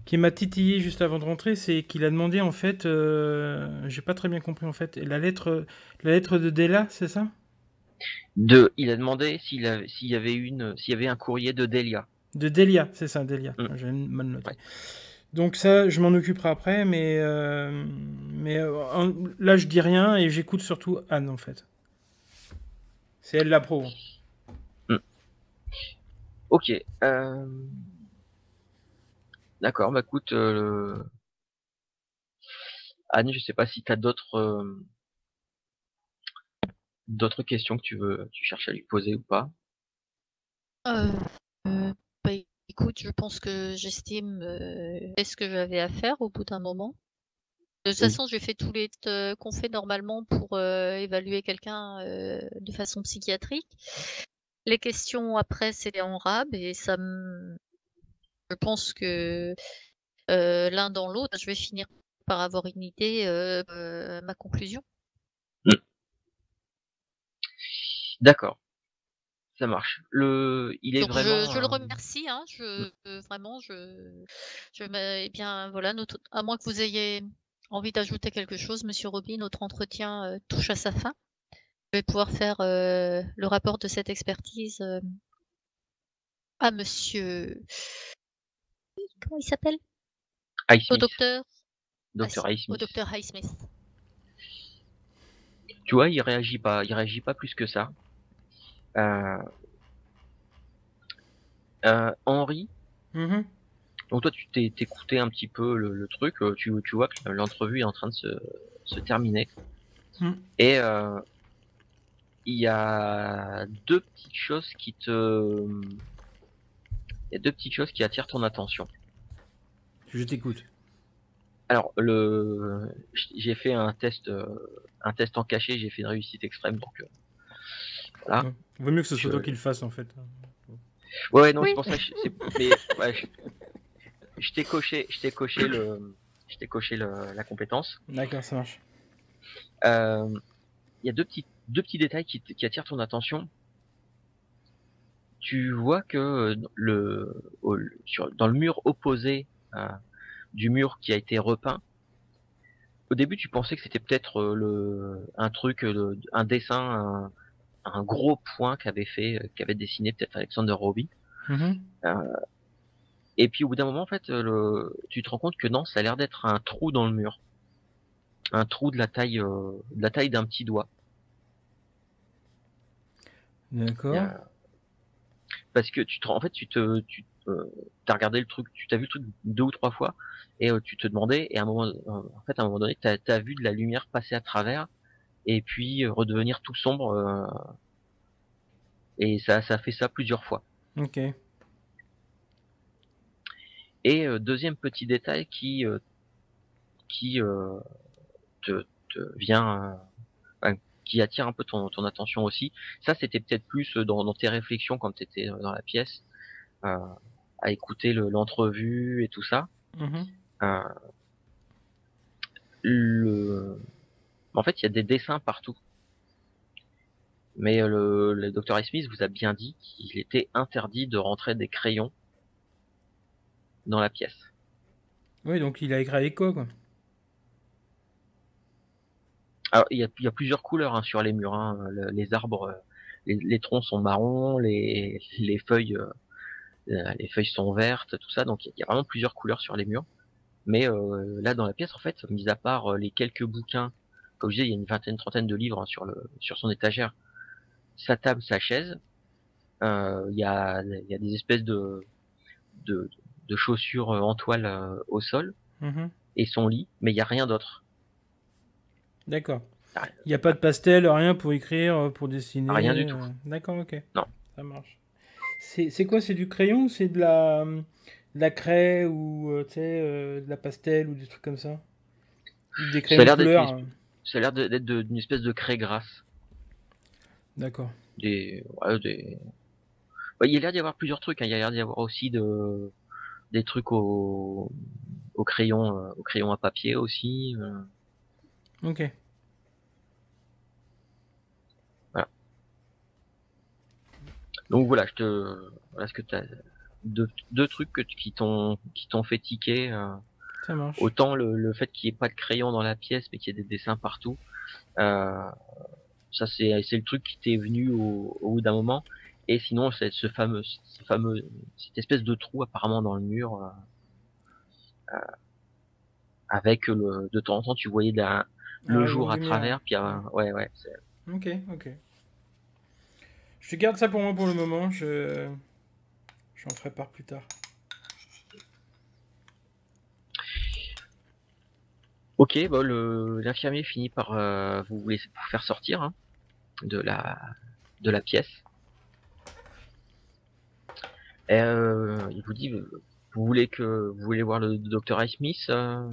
[SPEAKER 3] qui m'a titillé juste avant de rentrer, c'est qu'il a demandé en fait, j'ai pas très bien compris en fait, la lettre de Della, c'est ça?
[SPEAKER 1] Il a demandé s'il y avait s'il y avait un courrier de Delia.
[SPEAKER 3] De Delia, c'est ça, Delia.
[SPEAKER 1] Mm.
[SPEAKER 3] J'ai mal noté.
[SPEAKER 1] Ouais.
[SPEAKER 3] Donc ça, je m'en occuperai après, là je dis rien et j'écoute surtout Anne en fait. C'est elle la pro.
[SPEAKER 1] Mm. Ok. D'accord, bah écoute, Anne, je sais pas si tu as d'autres questions que tu cherches à lui poser ou pas.
[SPEAKER 2] Euh, bah, écoute, je pense que j'estime fait ce que j'avais à faire au bout d'un moment. De toute
[SPEAKER 1] Oui.
[SPEAKER 2] façon, j'ai fait tous les tests qu'on fait normalement pour évaluer quelqu'un de façon psychiatrique. Les questions après, c'est en rab et je pense que l'un dans l'autre, je vais finir par avoir une idée, ma conclusion.
[SPEAKER 1] Mm. D'accord, ça marche. Il est
[SPEAKER 2] Donc je le
[SPEAKER 1] vraiment.
[SPEAKER 2] remercie, hein, vraiment, eh bien voilà, à moins que vous ayez envie d'ajouter quelque chose, Monsieur Robin, notre entretien touche à sa fin. Je vais pouvoir faire le rapport de cette expertise à Monsieur. Comment il s'appelle? Au
[SPEAKER 1] Highsmith,
[SPEAKER 2] docteur.
[SPEAKER 1] Dr.
[SPEAKER 2] Au
[SPEAKER 1] Highsmith.
[SPEAKER 2] docteur Highsmith.
[SPEAKER 1] Tu vois, il réagit pas plus que ça. Henri,
[SPEAKER 3] Mhm.
[SPEAKER 1] donc toi tu t'écoutais un petit peu le truc, tu vois que l'entrevue est en train de se terminer.
[SPEAKER 3] Mm.
[SPEAKER 1] Et il y a deux petites choses qui attirent ton attention.
[SPEAKER 3] Je t'écoute.
[SPEAKER 1] Alors j'ai fait un test en cachet, j'ai fait une réussite extrême, donc voilà.
[SPEAKER 3] Ouais. Vaut mieux que ce soit
[SPEAKER 1] Je-
[SPEAKER 3] toi qui le fasse en fait.
[SPEAKER 1] Ouais, non,
[SPEAKER 2] Oui.
[SPEAKER 1] c'est pour ça que mais ouais, je t'ai coché la compétence.
[SPEAKER 3] D'accord, ça marche.
[SPEAKER 1] Il y a deux petits détails qui attirent ton attention. Tu vois que dans le mur opposé du mur qui a été repeint, au début tu pensais que c'était peut-être un truc, un dessin, un gros point qu'avait dessiné peut-être Alexander Roby.
[SPEAKER 3] Mhm.
[SPEAKER 1] Et puis au bout d'un moment, en fait, tu te rends compte que non, ça a l'air d'être un trou dans le mur, un trou de la taille d'un petit doigt.
[SPEAKER 3] D'accord.
[SPEAKER 1] Parce que en fait, t'as regardé le truc, tu t'as vu le truc 2 ou 3 fois, et tu te demandais, et à un moment, à un moment donné, t'as vu de la lumière passer à travers, et puis redevenir tout sombre, et ça a fait ça plusieurs fois.
[SPEAKER 3] Ok.
[SPEAKER 1] Et deuxième petit détail qui te vient, enfin, qui attire un peu ton attention aussi. Ça, c'était peut-être plus dans tes réflexions quand t'étais dans la pièce, euh, à écouter l'entrevue et tout ça.
[SPEAKER 3] Mhm.
[SPEAKER 1] Euh, le En fait, il y a des dessins partout. Mais le Dr. Smith vous a bien dit qu'il était interdit de rentrer des crayons dans la pièce.
[SPEAKER 3] Oui, donc il a écrit à l'écho, quoi.
[SPEAKER 1] Alors, il y a plusieurs couleurs sur les murs. Les arbres, les troncs sont marrons, les feuilles sont vertes, tout ça. Donc, il y a vraiment plusieurs couleurs sur les murs. Mais là, dans la pièce, en fait, mis à part les quelques bouquins, comme je disais, il y a une vingtaine, trentaine de livres sur son étagère, sa table, sa chaise. Il y a des espèces de, de chaussures en toile au sol
[SPEAKER 3] Mhm.
[SPEAKER 1] et son lit, mais il y a rien d'autre.
[SPEAKER 3] D'accord.
[SPEAKER 1] Ah,
[SPEAKER 3] Il n'y a pas de pastel, rien pour écrire, pour
[SPEAKER 1] rien du
[SPEAKER 3] dessiner.
[SPEAKER 1] tout.
[SPEAKER 3] D'accord, ok.
[SPEAKER 1] Non.
[SPEAKER 3] Ça marche. C'est quoi? C'est du crayon ou c'est de la craie ou de la pastel ou des trucs comme ça? Ou des
[SPEAKER 1] Ça a
[SPEAKER 3] crayons de
[SPEAKER 1] l'air d'être
[SPEAKER 3] couleur?
[SPEAKER 1] d'une espèce de craie grasse.
[SPEAKER 3] D'accord.
[SPEAKER 1] Ouais, il y a l'air d'y avoir plusieurs trucs. Il y a l'air d'y avoir aussi des trucs au crayon à papier aussi.
[SPEAKER 3] Ok.
[SPEAKER 1] Voilà. Donc voilà, voilà ce que deux trucs qui t'ont fait tiquer.
[SPEAKER 3] Ça marche.
[SPEAKER 1] Autant le fait qu'il n'y ait pas de crayon dans la pièce, mais qu'il y ait des dessins partout. Ça c'est le truc qui t'est venu au bout d'un moment. Et sinon, c'est cette espèce de trou apparemment dans le mur, avec de temps en temps tu voyais le
[SPEAKER 3] Ah,
[SPEAKER 1] jour
[SPEAKER 3] une
[SPEAKER 1] à
[SPEAKER 3] lumière.
[SPEAKER 1] travers, puis ouais.
[SPEAKER 3] Ok, ok. Je te garde ça pour moi pour le moment. J'en ferai part plus tard.
[SPEAKER 1] Ok, bon, l'infirmier finit par vous laisser vous faire sortir, hein, de la pièce. Et, il vous dit, vous voulez voir le docteur Highsmith, je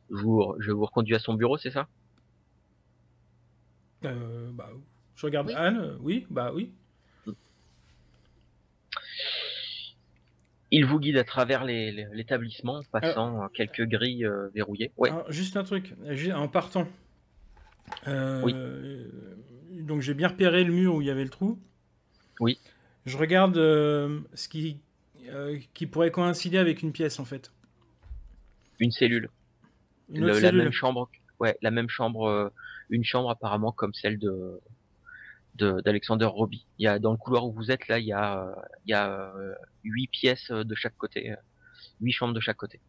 [SPEAKER 1] vous reconduis à son bureau, c'est ça?
[SPEAKER 3] Bah, je regarde
[SPEAKER 2] Oui.
[SPEAKER 3] Anne. Oui, bah oui.
[SPEAKER 1] Il vous guide à travers l'établissement, passant quelques grilles verrouillées. Ouais,
[SPEAKER 3] Alors, juste un truc. En partant.
[SPEAKER 1] oui,
[SPEAKER 3] Donc j'ai bien repéré le mur où il y avait le trou.
[SPEAKER 1] oui.
[SPEAKER 3] Je regarde ce qui pourrait coïncider avec une pièce en fait.
[SPEAKER 1] Une cellule.
[SPEAKER 3] Une autre
[SPEAKER 1] La
[SPEAKER 3] cellule.
[SPEAKER 1] même chambre. Ouais, la même chambre. Une chambre apparemment comme celle d'Alexander Roby. Il y a dans le couloir où vous êtes là, il y a 8 pièces de chaque côté, 8 chambres de chaque côté.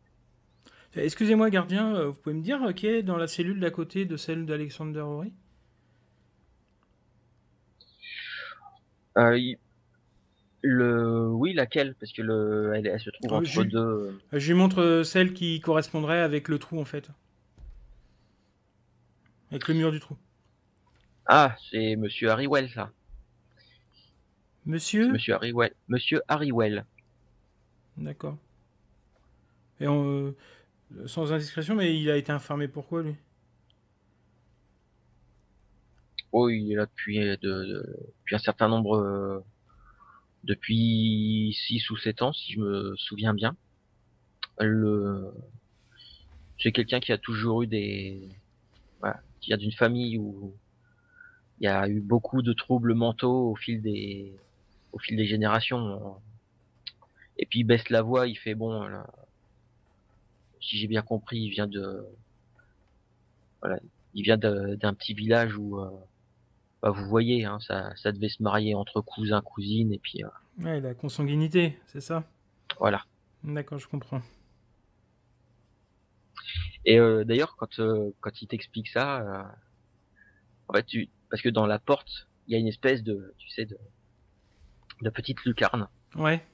[SPEAKER 3] Excusez-moi, gardien, vous pouvez me dire qui est dans la cellule d'à côté de celle d'Alexander Rory?
[SPEAKER 1] Euh, oui, laquelle? Parce que elle se trouve entre deux.
[SPEAKER 3] Je lui montre celle qui correspondrait avec le trou en fait. Avec le mur du trou.
[SPEAKER 1] Ah, c'est Monsieur Harrywell, ça. C'est
[SPEAKER 3] Monsieur?
[SPEAKER 1] Monsieur Harrywell. Monsieur Harrywell.
[SPEAKER 3] D'accord. Et sans indiscrétion, mais il a été informé pourquoi lui?
[SPEAKER 1] Oh, il est là depuis un certain nombre, depuis 6 ou 7 ans, si je me souviens bien. C'est quelqu'un qui a toujours eu voilà, qui vient d'une famille où il y a eu beaucoup de troubles mentaux au fil des générations. Et puis il baisse la voix, il fait bon, là, si j'ai bien compris, voilà, il vient d'un petit village où, bah, vous voyez, hein, ça devait se marier entre cousins, cousines, et puis
[SPEAKER 3] Ouais, la consanguinité, c'est ça?
[SPEAKER 1] voilà.
[SPEAKER 3] D'accord, je comprends.
[SPEAKER 1] Et d'ailleurs, quand il t'explique ça, en fait, parce que dans la porte, il y a une espèce tu sais, de petite lucarne,
[SPEAKER 3] Ouais,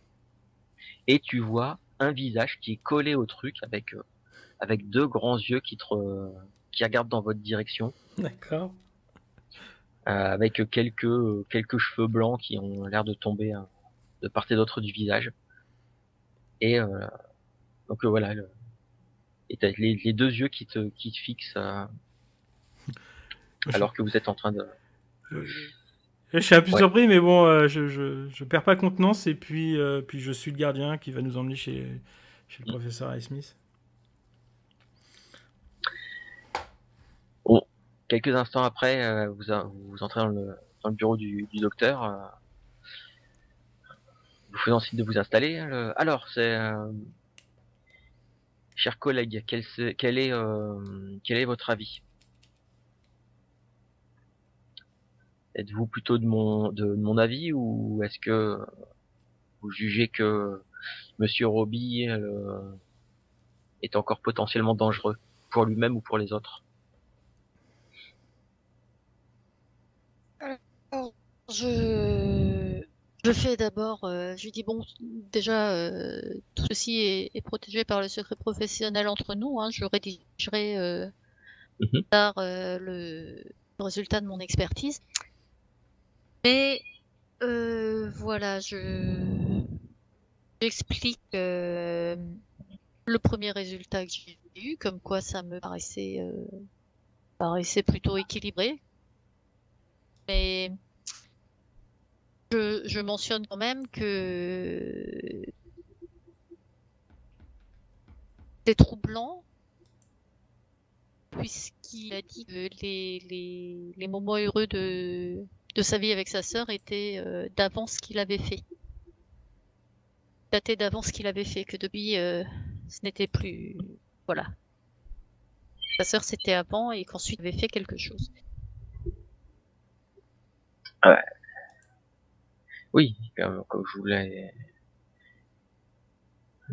[SPEAKER 1] et tu vois un visage qui est collé au truc avec deux grands yeux qui regardent dans votre direction,
[SPEAKER 3] d'accord.
[SPEAKER 1] avec quelques cheveux blancs qui ont l'air de tomber, de part et d'autre du visage. Et donc voilà, et t'as les deux yeux qui te fixent, alors que vous êtes en train de.
[SPEAKER 3] Je suis un peu
[SPEAKER 1] Ouais.
[SPEAKER 3] surpris, mais bon, je perds pas contenance et puis je suis le gardien qui va nous emmener chez le professeur Highsmith.
[SPEAKER 1] Bon, quelques instants après, vous entrez dans le bureau du docteur, vous faisant signe de vous installer. Alors, cher collègue, quel est votre avis? Êtes-vous plutôt de mon avis, ou est-ce que vous jugez que Monsieur Roby est encore potentiellement dangereux pour lui-même ou pour les autres?
[SPEAKER 2] Alors, je fais d'abord, je lui dis bon, déjà, tout ceci est protégé par le secret professionnel entre nous, hein, je rédigerai
[SPEAKER 1] Mhm.
[SPEAKER 2] tard le résultat de mon expertise. Mais voilà, j'explique le premier résultat que j'ai eu, comme quoi ça me paraissait plutôt équilibré. Mais je mentionne quand même que c'est troublant, puisqu'il a dit que les moments heureux de sa vie avec sa sœur étaient d'avant ce qu'il avait fait. datait d'avant ce qu'il avait fait, que depuis, ce n'était plus. Voilà. Sa sœur, c'était avant et qu'ensuite il avait fait quelque chose.
[SPEAKER 1] Ouais. Oui, comme je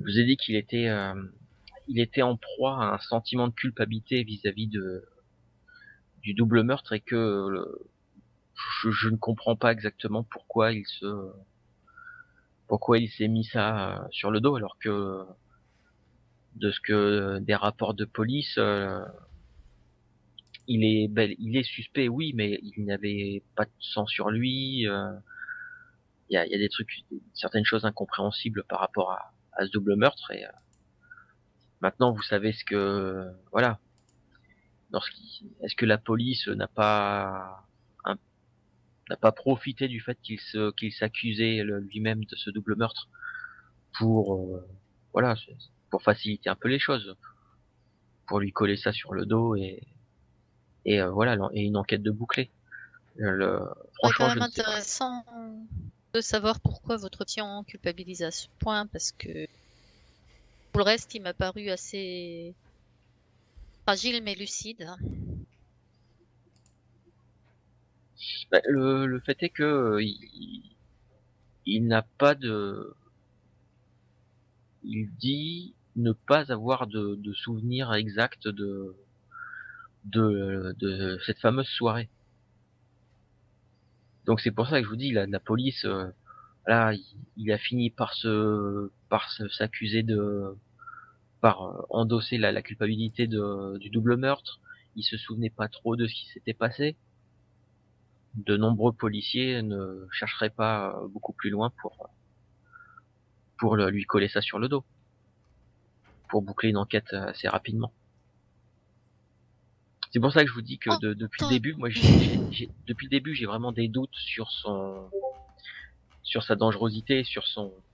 [SPEAKER 1] vous ai dit qu'il était, il était en proie à un sentiment de culpabilité vis-à-vis du double meurtre et que je ne comprends pas exactement pourquoi il s'est mis ça sur le dos alors que de ce que des rapports de police, il est suspect, oui, mais il n'avait pas de sang sur lui. Il y a des trucs, certaines choses incompréhensibles par rapport à ce double meurtre. Et maintenant, vous savez ce que, voilà, est-ce que la police un- n'a pas profité du fait qu'il s'accusait lui-même de ce double meurtre pour, voilà, pour faciliter un peu les choses, pour lui coller ça sur le dos et voilà, et une enquête de bouclée.
[SPEAKER 2] C'est quand
[SPEAKER 1] Franchement, je
[SPEAKER 2] même
[SPEAKER 1] ne sais pas.
[SPEAKER 2] intéressant de savoir pourquoi votre client culpabilise à ce point, parce que pour le reste, il m'a paru assez fragile mais lucide.
[SPEAKER 1] Bah, le fait est que il n'a pas de, il dit ne pas avoir de souvenir exact de cette fameuse soirée. Donc c'est pour ça que je vous dis, la police, là, il a fini s'accuser par endosser la culpabilité du double meurtre. Il se souvenait pas trop de ce qui s'était passé. De nombreux policiers ne chercheraient pas beaucoup plus loin pour lui coller ça sur le dos, pour boucler une enquête assez rapidement. C'est pour ça que je vous dis que
[SPEAKER 2] Oh,
[SPEAKER 1] depuis le
[SPEAKER 2] attends.
[SPEAKER 1] début, moi, depuis le début, j'ai vraiment des doutes sur sa dangerosité, et sur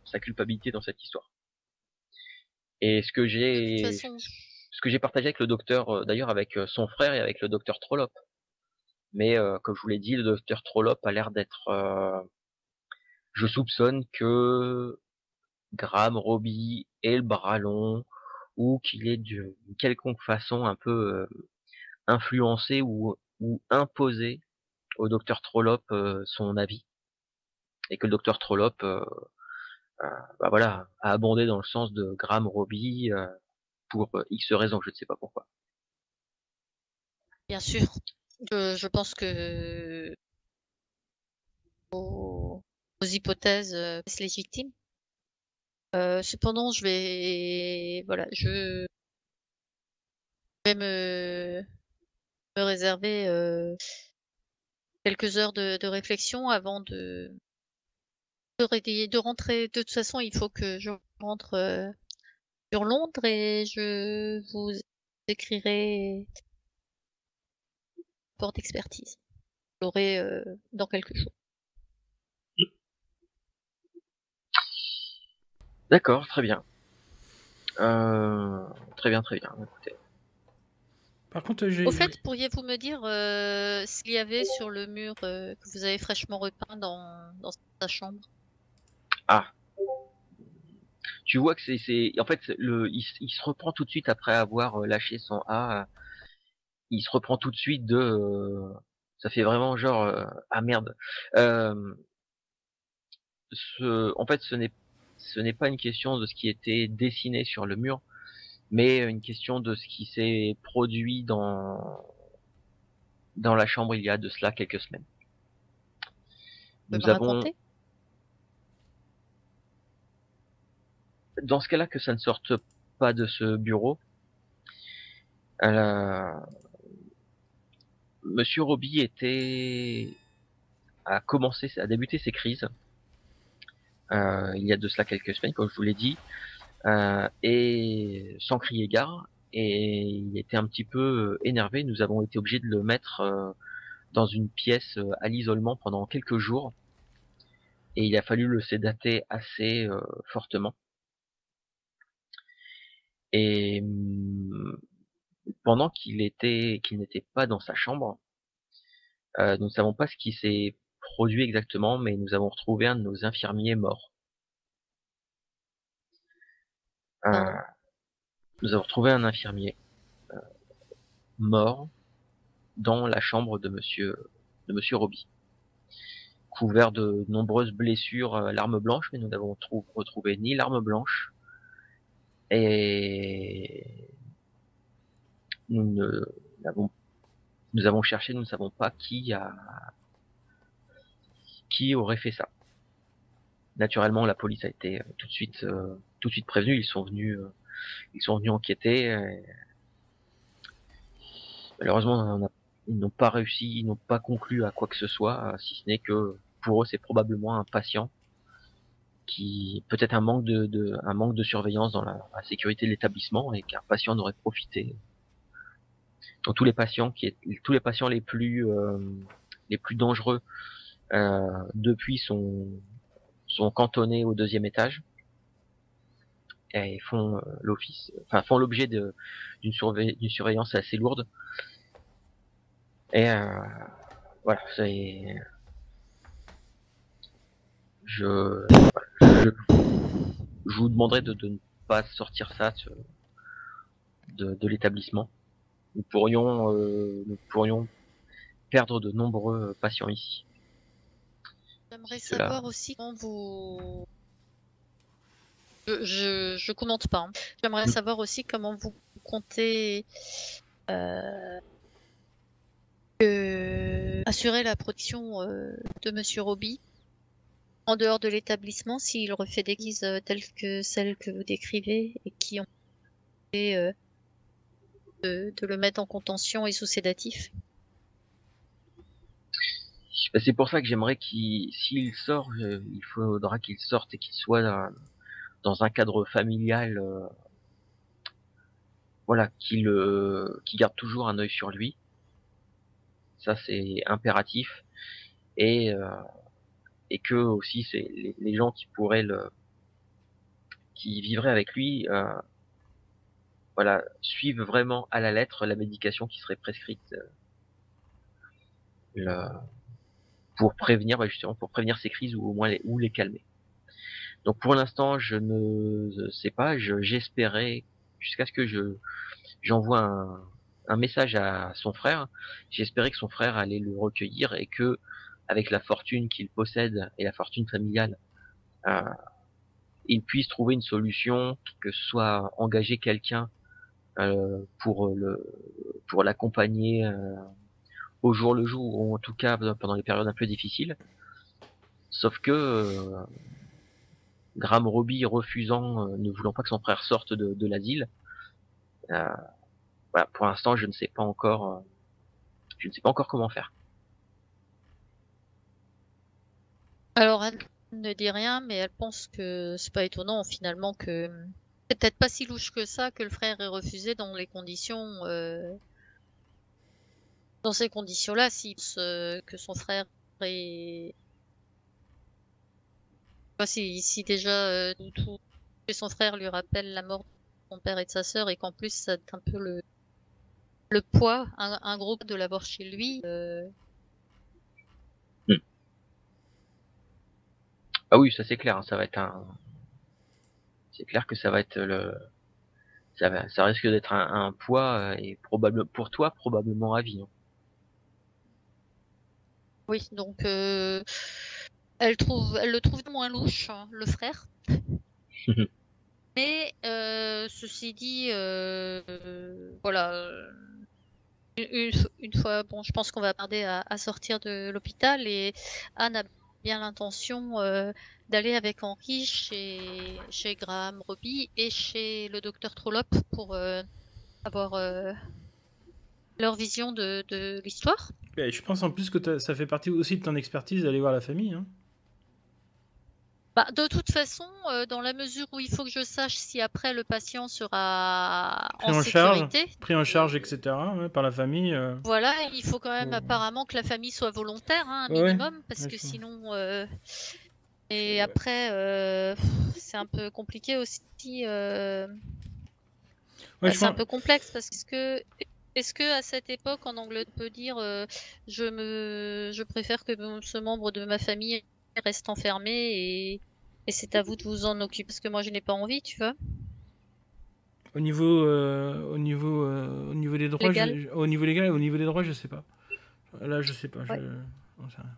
[SPEAKER 1] sa culpabilité dans cette histoire. Et
[SPEAKER 2] De toute façon,
[SPEAKER 1] ce que j'ai partagé avec le docteur, d'ailleurs avec son frère et avec le docteur Trollope. Mais comme je vous l'ai dit, le docteur Trollope a l'air d'être, je soupçonne que Graham Robbie ait le bras long ou qu'il ait d'une quelconque façon un peu influencé ou imposé au docteur Trollope son avis et que le docteur Trollope bah voilà, a abondé dans le sens de Graham Robbie pour X raisons, je ne sais pas pourquoi.
[SPEAKER 2] bien sûr, je pense que vos hypothèses sont légitimes. Cependant, je vais me réserver quelques heures de réflexion avant de rentrer. De toute façon, il faut que je rentre sur Londres et je vous écrirai rapport d'expertise. Je l'aurai dans quelques jours.
[SPEAKER 1] D'accord, très bien. Très bien, très bien. Écoutez.
[SPEAKER 3] Par contre,
[SPEAKER 2] Au fait, pourriez-vous me dire s'il y avait sur le mur que vous avez fraîchement repeint dans sa chambre?
[SPEAKER 1] Ah, tu vois que en fait, il se reprend tout de suite après avoir lâché son A. Il se reprend tout de suite ça fait vraiment genre ah merde. Euh, En fait, ce n'est pas une question de ce qui était dessiné sur le mur, mais une question de ce qui s'est produit dans la chambre il y a de cela quelques semaines.
[SPEAKER 2] Vous pouvez me
[SPEAKER 1] Nous avons,
[SPEAKER 2] raconter?
[SPEAKER 1] dans ce cas-là, que ça ne sorte pas de ce bureau. Euh, Monsieur Roby a débuté ses crises il y a de cela quelques semaines, comme je vous l'ai dit, et sans crier gare. Et il était un petit peu énervé. Nous avons été obligés de le mettre dans une pièce à l'isolement pendant quelques jours. Et il a fallu le sédater assez fortement. Et pendant qu'il n'était pas dans sa chambre, nous ne savons pas ce qui s'est produit exactement, mais nous avons retrouvé un de nos infirmiers mort.
[SPEAKER 2] Pardon.
[SPEAKER 1] Nous avons trouvé un infirmier mort dans la chambre de monsieur Roby, couvert de nombreuses blessures à l'arme blanche, mais nous n'avons retrouvé ni l'arme blanche et nous avons cherché, nous ne savons pas qui aurait fait ça. Naturellement, la police a été tout de suite prévenue. Ils sont venus enquêter. Et malheureusement, ils n'ont pas réussi, ils n'ont pas conclu à quoi que ce soit, si ce n'est que pour eux, c'est probablement un patient qui peut-être un manque de surveillance dans la sécurité de l'établissement et qu'un patient en aurait profité. Donc tous les patients les plus dangereux depuis sont cantonnés au 2e étage et font l'objet d'une surveillance assez lourde. Et voilà, je vous demanderai de ne pas sortir ça de l'établissement. Nous pourrions perdre de nombreux patients ici.
[SPEAKER 2] J'aimerais
[SPEAKER 1] Cela-
[SPEAKER 2] savoir aussi comment vous. Je commente pas. Hein. J'aimerais savoir aussi comment vous comptez assurer la protection de Monsieur Roby en dehors de l'établissement s'il refait des guises telles que celles que vous décrivez et qui ont été de le mettre en contention et sous sédatif.
[SPEAKER 1] C'est pour ça que j'aimerais s'il sort, il faudra qu'il sorte et qu'il soit dans un cadre familial, voilà, qui garde toujours un œil sur lui. Ça, c'est impératif. Et que aussi, c'est les gens qui vivraient avec lui, voilà, suivent vraiment à la lettre la médication qui serait prescrite pour prévenir, justement, pour prévenir ces crises ou au moins les calmer. Donc pour l'instant, je ne sais pas. J'espérais jusqu'à ce que j'envoie un message à son frère. J'espérais que son frère allait le recueillir et que, avec la fortune qu'il possède et la fortune familiale, il puisse trouver une solution, que ce soit engager quelqu'un pour l'accompagner au jour le jour, ou en tout cas pendant les périodes un peu difficiles. Sauf que Graham Roby refusant, ne voulant pas que son frère sorte de l'asile, voilà, pour l'instant je ne sais pas encore comment faire.
[SPEAKER 2] Alors elle ne dit rien, mais elle pense que c'est pas étonnant finalement que c'est peut-être pas si louche que ça que le frère ait refusé dans les conditions dans ces conditions-là, si que son frère est si déjà tout que son frère lui rappelle la mort de son père et de sa sœur et qu'en plus ça est un peu le poids, un gros poids de l'avoir chez lui.
[SPEAKER 1] Ah oui, ça c'est clair, hein, c'est clair que ça va être ça risque d'être un poids et probablement pour toi probablement à vie. Hein.
[SPEAKER 2] Oui, donc elle le trouve moins louche, hein, le frère. Mais ceci dit, voilà, une fois, bon, je pense qu'on va tarder à sortir de l'hôpital et Anne a bien l'intention d'aller avec Henri chez Graham Roby et chez le docteur Trollope pour avoir leur vision de l'histoire.
[SPEAKER 3] Et je pense en plus que ça fait partie aussi de ton expertise d'aller voir la famille. Hein.
[SPEAKER 2] Bah, de toute façon, dans la mesure où il faut que je sache si après le patient sera en sécurité.
[SPEAKER 3] Pris en charge, etc. Ouais, par la famille.
[SPEAKER 2] Voilà, il faut quand même apparemment que la famille soit volontaire, hein, un minimum, parce que sinon. Et après, c'est un peu compliqué aussi. C'est un peu complexe parce que. Est-ce que à cette époque en Angleterre on peut dire je préfère que ce membre de ma famille reste enfermé et c'est à vous de vous en occuper parce que moi je n'ai pas envie, tu vois.
[SPEAKER 3] Au niveau des droits,
[SPEAKER 2] Légal.
[SPEAKER 3] au niveau légal et au niveau des droits, je sais pas. Là, je sais pas.
[SPEAKER 2] Ouais.
[SPEAKER 3] j'en sais rien.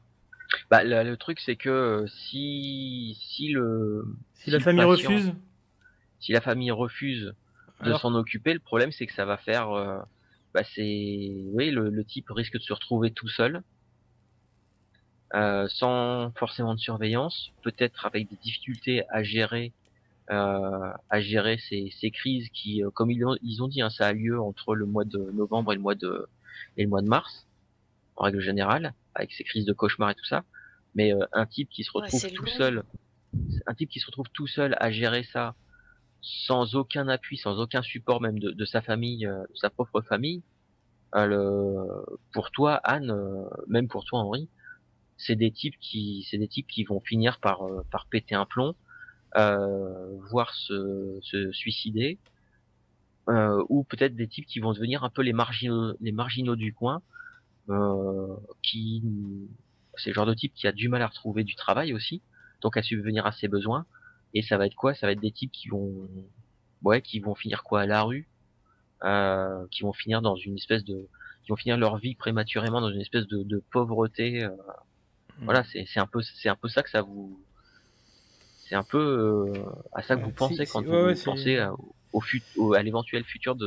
[SPEAKER 1] Bah, le truc, c'est que si
[SPEAKER 3] Si
[SPEAKER 1] si
[SPEAKER 3] la
[SPEAKER 1] le
[SPEAKER 3] famille
[SPEAKER 1] patient,
[SPEAKER 3] refuse,
[SPEAKER 1] si la famille refuse de
[SPEAKER 3] alors
[SPEAKER 1] s'en occuper, le problème, c'est que ça va faire, bah, oui, le type risque de se retrouver tout seul, sans forcément de surveillance, peut-être avec des difficultés à gérer ces crises qui, comme ils ont dit, hein, ça a lieu entre le mois de novembre et le mois de mars, en règle générale, avec ces crises de cauchemar et tout ça. Mais un type qui se
[SPEAKER 2] Ouais,
[SPEAKER 1] retrouve
[SPEAKER 2] c'est
[SPEAKER 1] tout
[SPEAKER 2] long.
[SPEAKER 1] seul, un type qui se retrouve tout seul à gérer ça, sans aucun appui, sans aucun support même de sa famille, de sa propre famille, pour toi, Anne, même pour toi, Henri, c'est des types qui vont finir par péter un plomb, voire se suicider, ou peut-être des types qui vont devenir un peu les marginaux du coin, qui, c'est le genre de type qui a du mal à retrouver du travail aussi, donc à subvenir à ses besoins. Et ça va être quoi? Ça va être des types qui vont finir quoi à la rue, qui vont finir dans une espèce de, qui vont finir leur vie prématurément dans une espèce de pauvreté. Voilà, c'est un peu ça que ça vous, c'est un peu à ça que vous pensez quand
[SPEAKER 3] ouais,
[SPEAKER 1] vous pensez à l'éventuel futur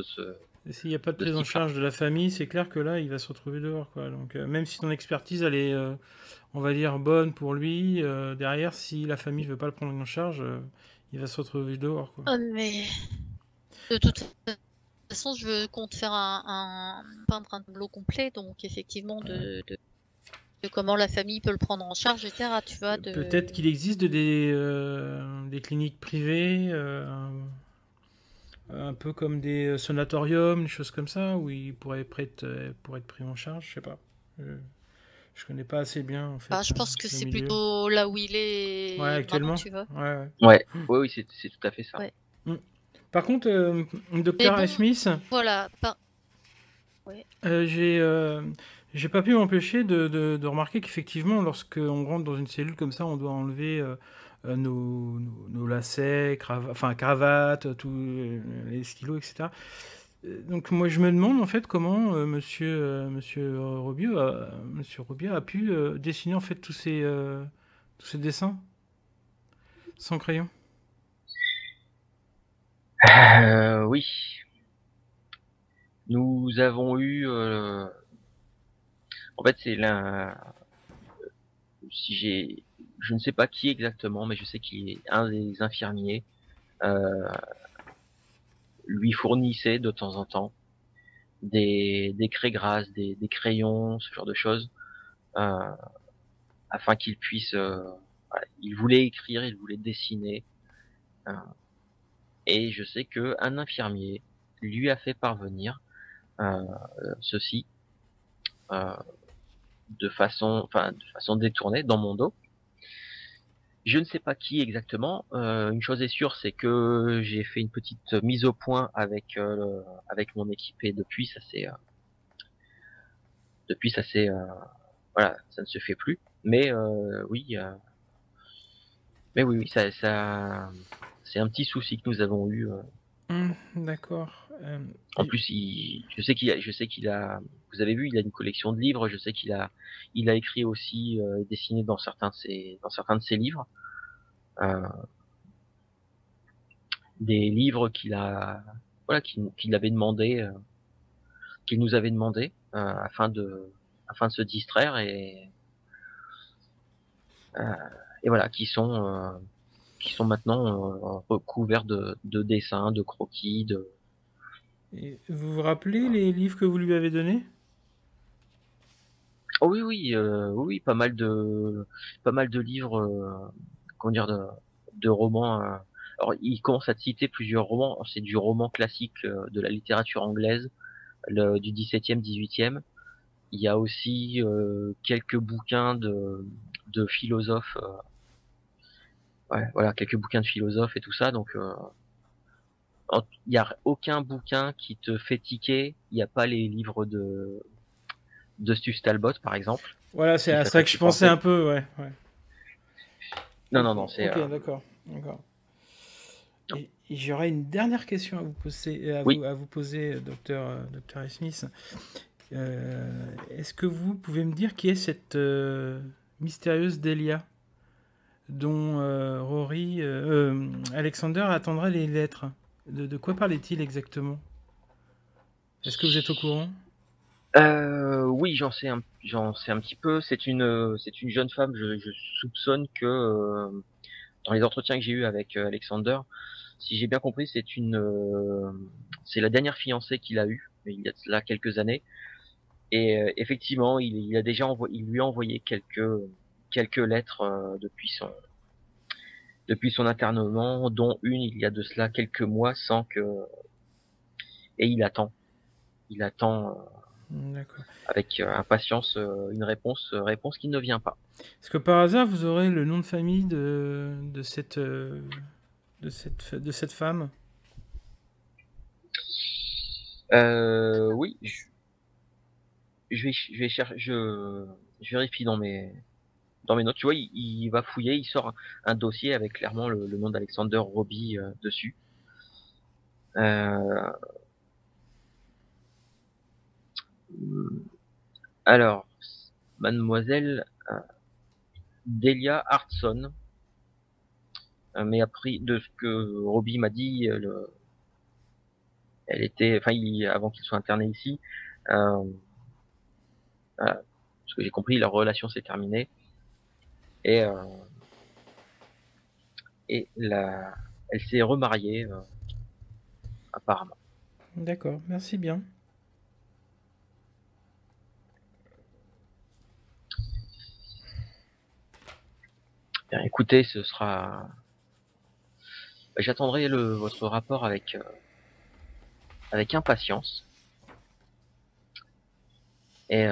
[SPEAKER 3] s'il n'y a pas de
[SPEAKER 1] de ce
[SPEAKER 3] prise en
[SPEAKER 1] type-là.
[SPEAKER 3] charge de la famille, c'est clair que là, il va se retrouver dehors, quoi. Donc, même si ton expertise, elle est, on va dire, bonne pour lui, derrière, si la famille veut pas le prendre en charge, il va se retrouver dehors, quoi.
[SPEAKER 2] Oh, mais de toute façon, je compte faire peindre un tableau complet, donc effectivement de comment la famille peut le prendre en charge, etc. Tu vois,
[SPEAKER 3] Peut-être qu'il existe des cliniques privées, un peu comme des sanatoriums, des choses comme ça, où il pourrait pour être pris en charge, je sais pas. Je connais pas assez bien, en fait,
[SPEAKER 2] je pense que
[SPEAKER 3] le
[SPEAKER 2] c'est
[SPEAKER 3] milieu.
[SPEAKER 2] plutôt là où il
[SPEAKER 3] Ouais,
[SPEAKER 2] est maintenant,
[SPEAKER 3] actuellement.
[SPEAKER 2] tu vois.
[SPEAKER 3] Ouais.
[SPEAKER 1] Ouais, oui, c'est tout à fait ça.
[SPEAKER 2] Ouais.
[SPEAKER 3] Par contre,
[SPEAKER 2] Mais
[SPEAKER 3] docteur
[SPEAKER 2] bon,
[SPEAKER 3] Smith,
[SPEAKER 2] voilà. Ouais.
[SPEAKER 3] j'ai pas pu m'empêcher de remarquer qu'effectivement, lorsque on rentre dans une cellule comme ça, on doit enlever nos lacets, cravates, tous les stylos, etc. Donc moi, je me demande en fait comment Monsieur Robio a pu dessiner en fait tous ces dessins sans crayon.
[SPEAKER 1] Oui, nous avons eu, en fait, si je ne sais pas qui exactement, mais je sais qu'il est un des infirmiers, euh, lui fournissait de temps en temps des craies grasses, des crayons, ce genre de choses, euh, afin qu'il puisse, voilà, il voulait écrire, il voulait dessiner, euh, et je sais que un infirmier lui a fait parvenir ceci, euh, de façon détournée dans mon dos. Je ne sais pas qui exactement. Une chose est sûre, c'est que j'ai fait une petite mise au point avec mon équipe et depuis ça c'est voilà, ça ne se fait plus. Mais oui, oui, c'est un petit souci que nous avons eu.
[SPEAKER 3] D'accord.
[SPEAKER 1] En plus, je sais qu'il a, vous avez vu, il a une collection de livres. Je sais il a écrit aussi, dessiné dans certains de ses livres. Euh, des livres voilà, qu'il avait demandé, qu'il nous avait demandé, afin de se distraire euh, et voilà, qui sont maintenant recouverts de dessins, de croquis,
[SPEAKER 3] Et vous vous rappelez les livres que vous lui avez donnés?
[SPEAKER 1] Oh oui, oui, oui, pas mal de livres, comment dire, de romans. Alors, il commence à citer plusieurs romans. C'est du roman classique de la littérature anglaise, du 17e, 18e. Il y a aussi quelques bouquins de philosophes. Ouais, voilà, quelques bouquins de philosophes et tout ça. Donc, il n'y a aucun bouquin qui te fait tiquer. Il n'y a pas les livres de Stu Talbot, par exemple,
[SPEAKER 3] Voilà, c'est
[SPEAKER 1] si
[SPEAKER 3] à
[SPEAKER 1] ça
[SPEAKER 3] ça
[SPEAKER 1] te
[SPEAKER 3] que je
[SPEAKER 1] fait
[SPEAKER 3] pensais
[SPEAKER 1] penser.
[SPEAKER 3] un peu, ouais.
[SPEAKER 1] Non, non, non, c'est
[SPEAKER 3] Ok, d'accord. J'aurais une dernière question à vous poser,
[SPEAKER 1] Oui.
[SPEAKER 3] docteur Smith. Est-ce que vous pouvez me dire qui est cette mystérieuse Delia dont Alexander attendra les lettres? De quoi parlait-il exactement? Est-ce que vous êtes au courant?
[SPEAKER 1] Oui, j'en sais un petit peu. C'est une jeune femme. Je soupçonne que dans les entretiens que j'ai eus avec Alexander, si j'ai bien compris, c'est la dernière fiancée qu'il a eue, il y a de cela quelques années. Et effectivement, il a déjà il lui a envoyé quelques lettres depuis son internement, dont une il y a de cela quelques mois, et il attend
[SPEAKER 3] D'accord.
[SPEAKER 1] avec impatience une réponse qui ne vient pas.
[SPEAKER 3] Est-ce que par hasard vous aurez le nom de famille de cette femme?
[SPEAKER 1] Oui, je vais chercher, je vérifie dans mes notes. Tu vois, il va fouiller, il sort un dossier avec clairement le nom d'Alexander Roby dessus. Euh, alors, mademoiselle Delia Hartson, mais après de ce que Roby m'a dit, elle était, enfin, avant qu'il soit interné ici, euh, ce que j'ai compris, leur relation s'est terminée et elle s'est remariée apparemment.
[SPEAKER 3] D'accord, merci bien.
[SPEAKER 1] Bien, écoutez, j'attendrai votre rapport avec impatience et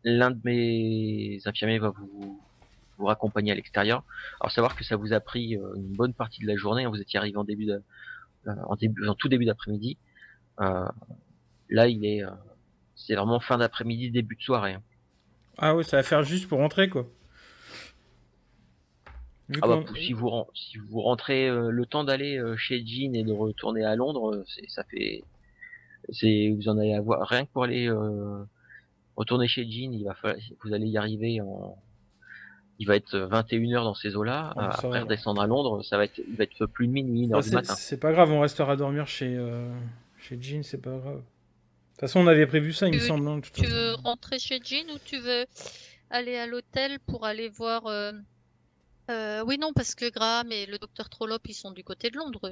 [SPEAKER 1] l'un de mes infirmiers va vous raccompagner à l'extérieur. Alors savoir que ça vous a pris une bonne partie de la journée, hein, vous étiez arrivé en tout début d'après-midi. Là, c'est vraiment fin d'après-midi, début de soirée. Hein.
[SPEAKER 3] Ah ouais, ça va faire juste pour rentrer, quoi. Vu
[SPEAKER 1] Si vous rentrez le temps d'aller chez Jean et de retourner à Londres, vous en allez avoir rien que pour aller retourner chez Jean, vous allez y arriver il va être 21h dans ces eaux-là.
[SPEAKER 3] Oh, ça
[SPEAKER 1] Après
[SPEAKER 3] va.
[SPEAKER 1] redescendre à Londres, il va être plus de minuit, 1h du matin.
[SPEAKER 3] C'est pas grave, on restera dormir chez Jean, c'est pas grave. De toute façon, on avait prévu ça, il me semble. Hein,
[SPEAKER 2] tu veux rentrer chez Jean ou tu veux aller à l'hôtel pour aller voir... oui, non, parce que Graham et le docteur Trollope, ils sont du côté de Londres.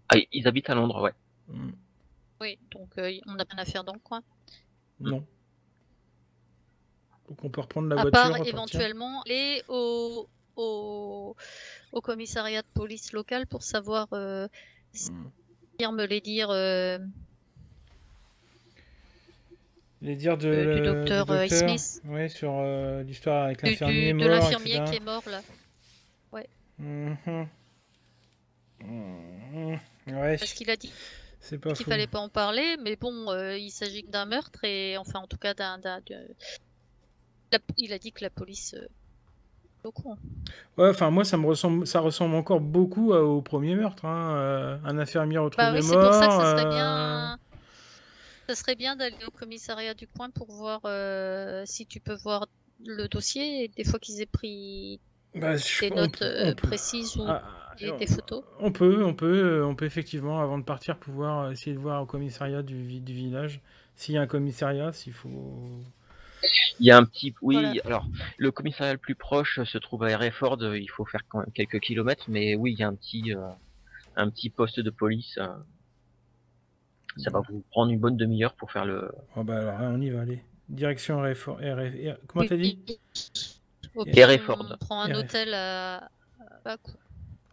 [SPEAKER 1] Ah, ils habitent à Londres, ouais.
[SPEAKER 2] Oui, donc on n'a rien à faire dans le coin.
[SPEAKER 3] Non. Donc on peut reprendre la
[SPEAKER 2] à
[SPEAKER 3] voiture.
[SPEAKER 2] Part éventuellement aller au commissariat de police local pour savoir me
[SPEAKER 3] les dires du
[SPEAKER 2] docteur Smith.
[SPEAKER 3] Oui, sur l'histoire avec l'infirmier mort.
[SPEAKER 2] De l'infirmier qui est mort là. Ouais.
[SPEAKER 3] Ouais.
[SPEAKER 2] Parce qu'il a dit
[SPEAKER 3] qu'il
[SPEAKER 2] fallait pas en parler, mais bon, il s'agit d'un meurtre et enfin en tout cas il a dit que la police au courant.
[SPEAKER 3] Ouais, enfin moi ça ressemble encore beaucoup au premier meurtre, hein. Un infirmier retrouvé mort.
[SPEAKER 2] C'est pour ça que ça serait bien d'aller au commissariat du coin pour voir si tu peux voir le dossier et des fois qu'ils aient pris des notes précises ou des photos.
[SPEAKER 3] On peut effectivement avant de partir pouvoir essayer de voir au commissariat du village s'il y a un commissariat, s'il faut.
[SPEAKER 1] Il y a un petit... Oui, voilà. Alors, le commissariat le plus proche se trouve à Hereford, il faut faire quand même quelques kilomètres, mais oui, il y a un petit poste de police. Ça va vous prendre une bonne demi-heure pour faire le...
[SPEAKER 3] Oh bah alors, on y va, allez. Direction Hereford. Comment t'as dit?
[SPEAKER 1] Hereford.
[SPEAKER 2] On prend un hôtel à...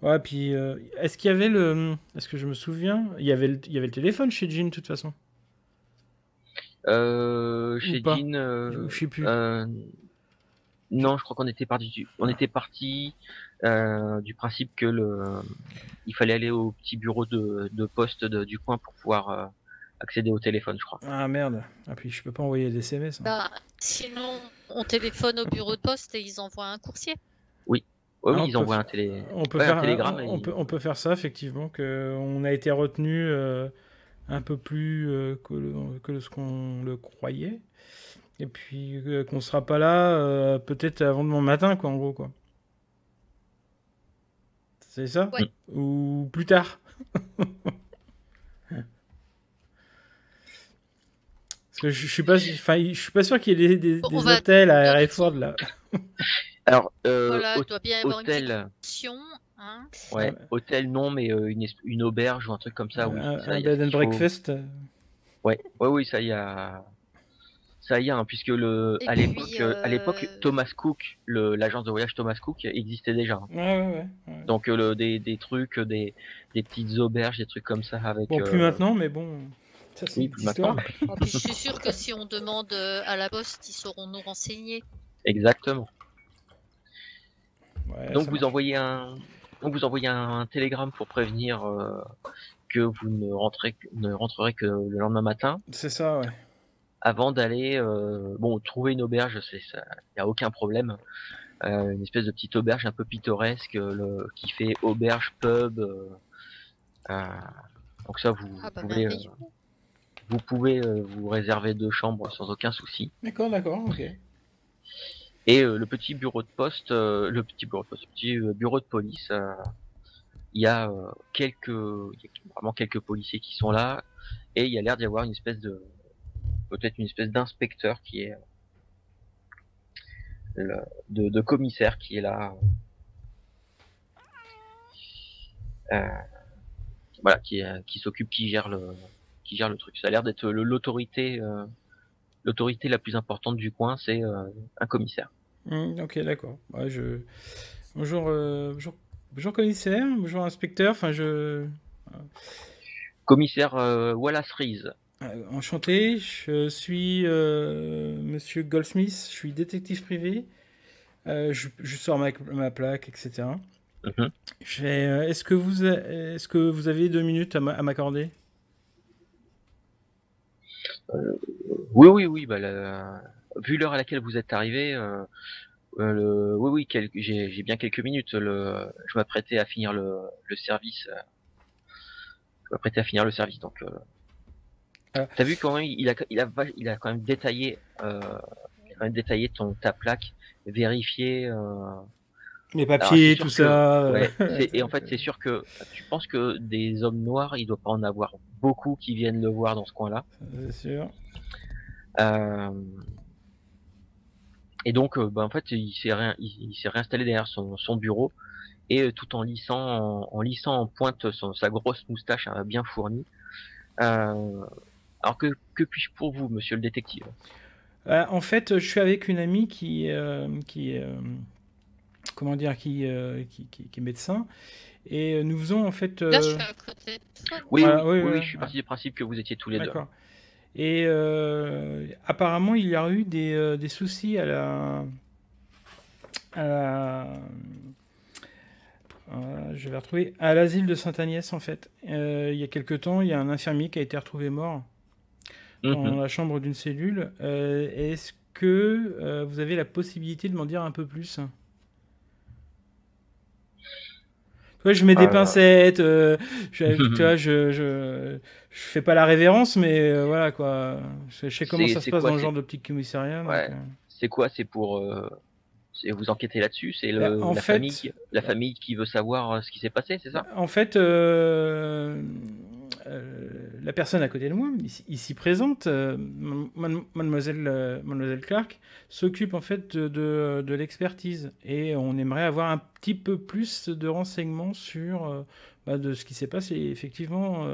[SPEAKER 3] Ouais, puis, est-ce qu'il y avait le... Est-ce que je me souviens? Il y avait le téléphone chez Jean, de toute façon.
[SPEAKER 1] Chez Jean,
[SPEAKER 3] je sais plus.
[SPEAKER 1] Non, je crois qu'on était parti. On était parti du principe que il fallait aller au petit bureau de poste du coin pour pouvoir accéder au téléphone, je crois.
[SPEAKER 3] Ah merde. Ah puis je peux pas envoyer des SMS. Hein.
[SPEAKER 2] Bah, sinon, on téléphone au bureau de poste et ils envoient un coursier.
[SPEAKER 1] Oui. Ouais,
[SPEAKER 3] Ah,
[SPEAKER 1] oui, ils envoient un
[SPEAKER 3] on peut
[SPEAKER 1] ouais, un
[SPEAKER 3] faire,
[SPEAKER 1] télégramme.
[SPEAKER 3] on peut faire ça, effectivement, qu'on a été retenu un peu plus que ce qu'on le croyait. Et puis qu'on sera pas là peut-être avant demain matin, quoi, en gros, quoi. C'est ça?
[SPEAKER 2] Ouais.
[SPEAKER 3] Ou plus tard? Parce que je suis pas, enfin, je suis pas sûr qu'il y ait
[SPEAKER 2] On
[SPEAKER 3] des
[SPEAKER 2] va
[SPEAKER 3] hôtels à
[SPEAKER 2] de
[SPEAKER 3] Hereford, là.
[SPEAKER 1] Alors,
[SPEAKER 2] Voilà, il doit bien y avoir une petite
[SPEAKER 1] hôtel,
[SPEAKER 2] option, hein.
[SPEAKER 1] ouais,
[SPEAKER 3] Ouais.
[SPEAKER 1] hôtel non, mais une auberge ou un truc comme ça, oui. Ça,
[SPEAKER 3] Un
[SPEAKER 1] y a ce
[SPEAKER 3] bed and
[SPEAKER 1] qu'il faut.
[SPEAKER 3] breakfast.
[SPEAKER 1] Ouais, ouais, oui, ça y a, hein, puisque
[SPEAKER 2] Et
[SPEAKER 1] à
[SPEAKER 2] puis,
[SPEAKER 1] l'époque, Thomas Cook, l'agence de voyage Thomas Cook existait déjà, hein.
[SPEAKER 3] Ouais, ouais, ouais.
[SPEAKER 1] Donc des trucs, des petites auberges, des trucs comme ça avec.
[SPEAKER 3] Bon, plus maintenant, mais bon, ça c'est
[SPEAKER 1] Oui,
[SPEAKER 3] une
[SPEAKER 1] plus
[SPEAKER 3] autre histoire.
[SPEAKER 1] maintenant.
[SPEAKER 2] oh, puis je suis sûre que si on demande à la poste, ils sauront nous renseigner.
[SPEAKER 1] Exactement.
[SPEAKER 3] Ouais,
[SPEAKER 1] Donc
[SPEAKER 3] ça
[SPEAKER 1] vous
[SPEAKER 3] marche.
[SPEAKER 1] envoyez un télégramme pour prévenir que vous ne rentrerez que le lendemain matin,
[SPEAKER 3] C'est ça, ouais.
[SPEAKER 1] avant d'aller trouver une auberge, ça, y a aucun problème. Une espèce de petite auberge un peu pittoresque, qui fait auberge pub. Euh, donc ça
[SPEAKER 2] Ah bah
[SPEAKER 1] pouvez
[SPEAKER 2] merveilleux.
[SPEAKER 1] vous pouvez vous réserver 2 chambres sans aucun souci.
[SPEAKER 3] D'accord, ok.
[SPEAKER 1] Et le petit bureau de poste, le petit bureau de police, il y a vraiment quelques policiers qui sont là, et il y a l'air d'y avoir peut-être une espèce d'inspecteur qui est de commissaire qui est là, euh, voilà, qui s'occupe, qui gère le truc. Ça a l'air d'être l'autorité la plus importante du coin, c'est un commissaire.
[SPEAKER 3] Ok, d'accord. Ouais, bonjour, bonjour commissaire, bonjour inspecteur. Enfin,
[SPEAKER 1] Commissaire Wallace Reese.
[SPEAKER 3] enchanté. Je suis Monsieur Goldsmith. Je suis détective privé. Je sors ma plaque, etc.
[SPEAKER 1] Mhm.
[SPEAKER 3] Est-ce que vous avez 2 minutes à m'accorder?
[SPEAKER 1] Oui, bah, vu l'heure à laquelle vous êtes arrivé, oui, j'ai bien quelques minutes. Je m'apprêtais à finir le service. Je m'apprêtais à finir le service. Donc, t'as vu quand même, il a quand même détaillé, ta plaque, vérifié.
[SPEAKER 3] Les
[SPEAKER 1] Alors,
[SPEAKER 3] papiers,
[SPEAKER 1] c'est sûr
[SPEAKER 3] tout
[SPEAKER 1] que,
[SPEAKER 3] ça.
[SPEAKER 1] ouais, et en fait, c'est sûr que tu penses que des hommes noirs, il doit pas en avoir beaucoup qui viennent le voir dans ce coin-là.
[SPEAKER 3] C'est sûr.
[SPEAKER 1] Euh, et donc, en fait, il s'est réinstallé derrière son bureau, et tout en lissant en pointe sa grosse moustache bien fournie. Alors que puis-je pour vous, monsieur le détective?
[SPEAKER 3] En fait, je suis avec une amie comment dire, qui est médecin, et nous faisons en fait.
[SPEAKER 2] Là, je suis à côté de toi.
[SPEAKER 1] Oui,
[SPEAKER 3] Voilà,
[SPEAKER 1] oui,
[SPEAKER 3] ouais,
[SPEAKER 1] je suis parti du principe que vous étiez tous les deux.
[SPEAKER 3] d'accord. Et apparemment, il y a eu des soucis je vais retrouver à l'asile de Sainte-Agnès en fait. Il y a quelque temps, il y a un infirmier qui a été retrouvé mort dans
[SPEAKER 1] Mhm.
[SPEAKER 3] la chambre d'une cellule. Est-ce que vous avez la possibilité de m'en dire un peu plus? Tu vois, je mets des pincettes, tu vois, je fais pas la révérence, mais voilà quoi. Je sais comment ça se
[SPEAKER 1] C'est
[SPEAKER 3] passe
[SPEAKER 1] quoi,
[SPEAKER 3] dans le genre de petit commissariat. Donc,
[SPEAKER 1] ouais, c'est quoi? C'est pour vous enquêtez là-dessus? C'est
[SPEAKER 3] en fait,
[SPEAKER 1] la famille qui veut savoir ce qui s'est passé, c'est ça?
[SPEAKER 3] En fait, la personne à côté de moi, ici présente, mademoiselle Clark, s'occupe en fait de l'expertise, et on aimerait avoir un petit peu plus de renseignements sur de ce qui s'est passé effectivement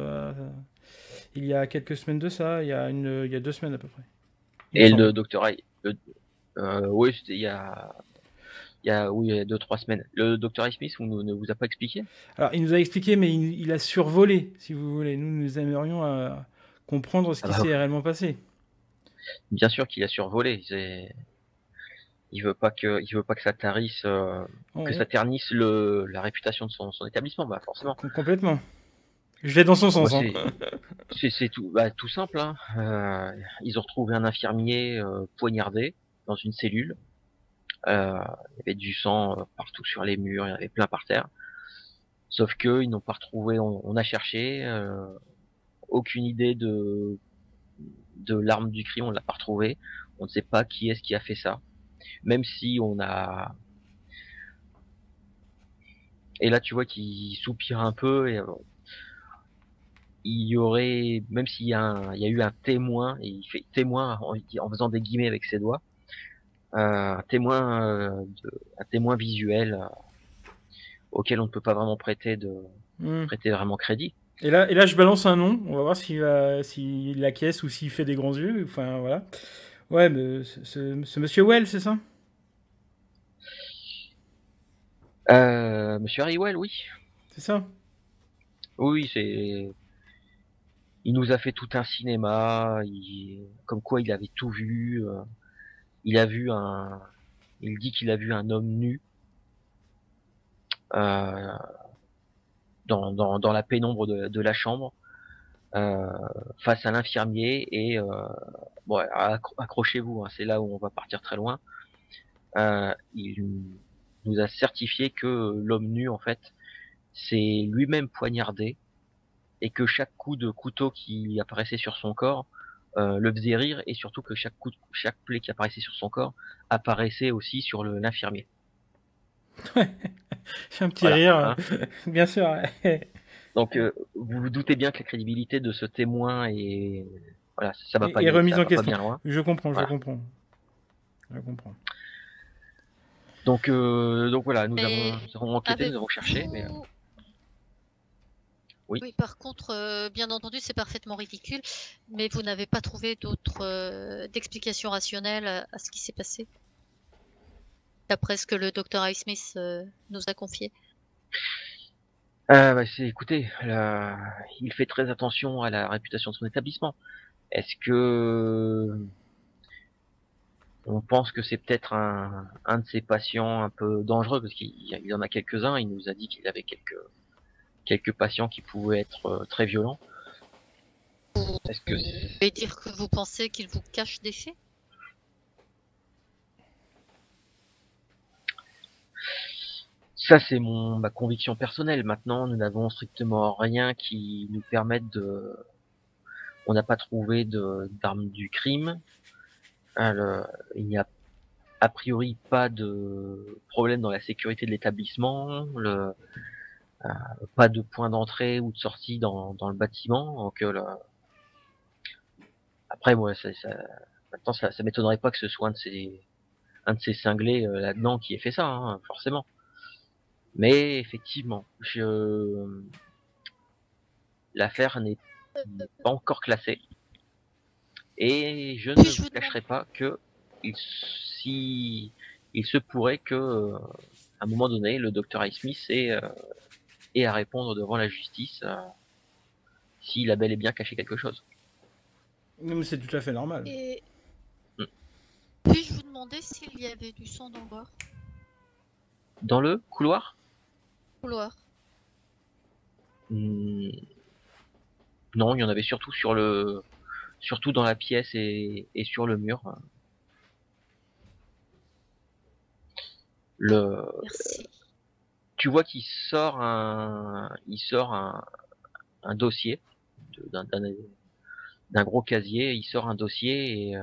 [SPEAKER 3] il y a quelques semaines de ça, il y a 2 semaines à peu près. Il me
[SPEAKER 1] Et
[SPEAKER 3] semble.
[SPEAKER 1] le docteur, oui, c'était oui, il y a 2-3 semaines. Le docteur Smith ne vous a pas expliqué?
[SPEAKER 3] Alors, il nous a expliqué, mais il a survolé, si vous voulez. Nous aimerions comprendre ce qui s'est réellement passé.
[SPEAKER 1] Bien sûr qu'il a survolé. Il veut pas que ça tarisse, que ça ternisse la réputation de son établissement, bah forcément.
[SPEAKER 3] Complètement. Je vais dans son sens.
[SPEAKER 1] C'est tout simple, hein. Ils ont retrouvé un infirmier poignardé dans une cellule. Il y avait du sang partout sur les murs, il y en avait plein par terre. Sauf que ils n'ont pas retrouvé. On a cherché, aucune idée de l'arme du crime, on l'a pas retrouvée. On ne sait pas qui est-ce qui a fait ça. Même si on a. Et là, tu vois qu'il soupire un peu et il y aurait, même s'il y a il y a eu un témoin, et il fait témoin en faisant des guillemets avec ses doigts, un témoin visuel auquel on ne peut pas vraiment
[SPEAKER 3] Hmm.
[SPEAKER 1] prêter vraiment crédit.
[SPEAKER 3] Et là, je balance un nom. On va voir s'il acquiesce ou s'il fait des grands yeux. Enfin, voilà. Ouais, mais ce monsieur Well, c'est ça?
[SPEAKER 1] Monsieur Harrywell, oui.
[SPEAKER 3] C'est ça?
[SPEAKER 1] Oui, il nous a fait tout un cinéma, comme quoi il avait tout vu. Il a vu il dit qu'il a vu un homme nu euh, dans la pénombre de la chambre face à l'infirmier et bon, accrochez-vous, hein, c'est là où on va partir très loin. Il nous a certifié que l'homme nu, en fait, c'est lui-même poignardé et que chaque coup de couteau qui apparaissait sur son corps le faisait rire et surtout que chaque plaie qui apparaissait sur son corps apparaissait aussi sur l'infirmier.
[SPEAKER 3] J'ai un petit
[SPEAKER 1] Voilà.
[SPEAKER 3] rire,
[SPEAKER 1] Hein.
[SPEAKER 3] bien sûr.
[SPEAKER 1] Donc vous vous doutez bien que la crédibilité de ce témoin voilà, ça va pas
[SPEAKER 3] Et remise
[SPEAKER 1] ça
[SPEAKER 3] en
[SPEAKER 1] va pas
[SPEAKER 3] question.
[SPEAKER 1] bien loin.
[SPEAKER 3] Je comprends,
[SPEAKER 1] Voilà.
[SPEAKER 3] je comprends. Je comprends.
[SPEAKER 1] Donc voilà, nous
[SPEAKER 2] Et
[SPEAKER 1] avons enquêté, nous avons cherché, mais oui.
[SPEAKER 2] Oui, par contre, bien entendu, c'est parfaitement ridicule, mais vous n'avez pas trouvé d'autres d'explications rationnelles à ce qui s'est passé, d'après ce que le docteur Highsmith nous a confié.
[SPEAKER 1] Écoutez, il fait très attention à la réputation de son établissement. Est-ce que on pense que c'est peut-être un de ses patients un peu dangereux parce qu'il en a quelques-uns. Il nous a dit qu'il avait quelques patients qui pouvaient être très violents. Est-ce que
[SPEAKER 2] Vous pouvez dire que vous pensez qu'il vous cache des faits?
[SPEAKER 1] ça c'est ma conviction personnelle. Maintenant, nous n'avons strictement rien qui nous permette on n'a pas trouvé d'armes du crime. Il n'y a a priori pas de problème dans la sécurité de l'établissement, pas de point d'entrée ou de sortie dans le bâtiment. Donc après, moi, maintenant, ça m'étonnerait pas que ce soit un de ces cinglés là-dedans qui ait fait ça, hein, forcément. Mais effectivement, l'affaire n'est pas encore classée et je ne vous cacherai pas que si il se pourrait que à un moment donné, le docteur Highsmith ait à répondre devant la justice s'il a bel et bien caché quelque chose.
[SPEAKER 3] Non, mais c'est tout à fait normal.
[SPEAKER 2] Et puis-je vous demander s'il y avait du sang dans le couloir?
[SPEAKER 1] Dans le couloir?
[SPEAKER 2] Couloir.
[SPEAKER 1] Non, il y en avait surtout surtout dans la pièce et sur le mur.
[SPEAKER 2] Merci.
[SPEAKER 1] Tu vois qu'il sort un dossier d'un gros casier. Il sort un dossier et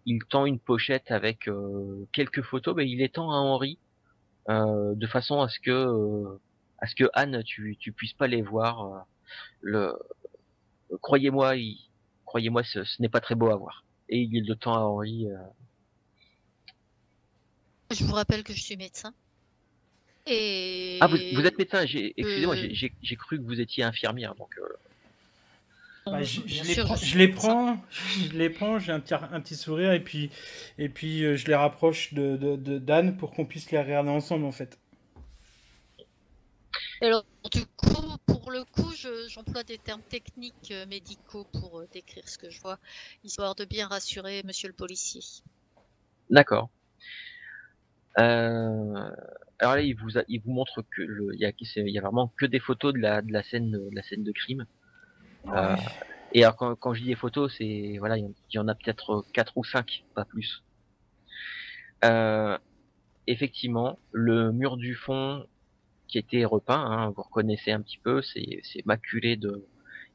[SPEAKER 1] il tend une pochette avec quelques photos. Mais il les tend à Henri de façon à ce que Anne, tu puisses pas les voir. Croyez-moi, ce n'est pas très beau à voir. Et il le tend à Henri.
[SPEAKER 2] Je vous rappelle que je suis médecin. Et
[SPEAKER 1] Ah, vous êtes médecin. Excusez-moi, j'ai cru que vous étiez infirmière. Donc
[SPEAKER 3] Bah,
[SPEAKER 2] bien sûr,
[SPEAKER 3] je les prends, j'ai un petit sourire et puis je les rapproche d'Anne pour qu'on puisse les regarder ensemble en fait.
[SPEAKER 2] Alors, du coup, pour le coup, j'emploie des termes techniques médicaux pour décrire ce que je vois, histoire de bien rassurer monsieur le policier.
[SPEAKER 1] d'accord. Alors là, il vous montre que il y a vraiment que des photos de la scène de crime.
[SPEAKER 3] Ouais.
[SPEAKER 1] Et alors quand je dis des photos, c'est voilà, il y en a peut-être 4 ou 5, pas plus. effectivement, le mur du fond qui était repeint, hein, vous reconnaissez un petit peu, c'est maculé de,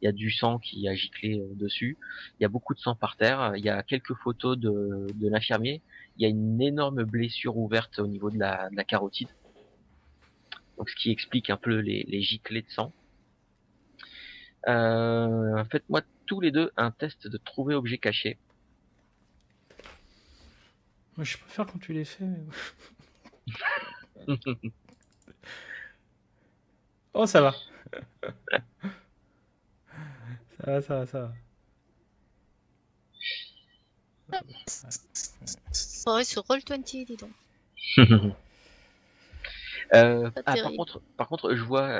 [SPEAKER 1] il y a du sang qui a giclé dessus. Il y a beaucoup de sang par terre. Il y a quelques photos de l'infirmier. Il y a une énorme blessure ouverte au niveau de la carotide. Donc, ce qui explique un peu les giclées de sang. Faites-moi tous les deux un test de trouver objet caché.
[SPEAKER 3] Moi, je préfère quand tu les fais. Mais... Oh, ça va. Ça va.
[SPEAKER 2] Ouais, sur Roll20, dis donc. Pas terrible.
[SPEAKER 1] Par contre, je vois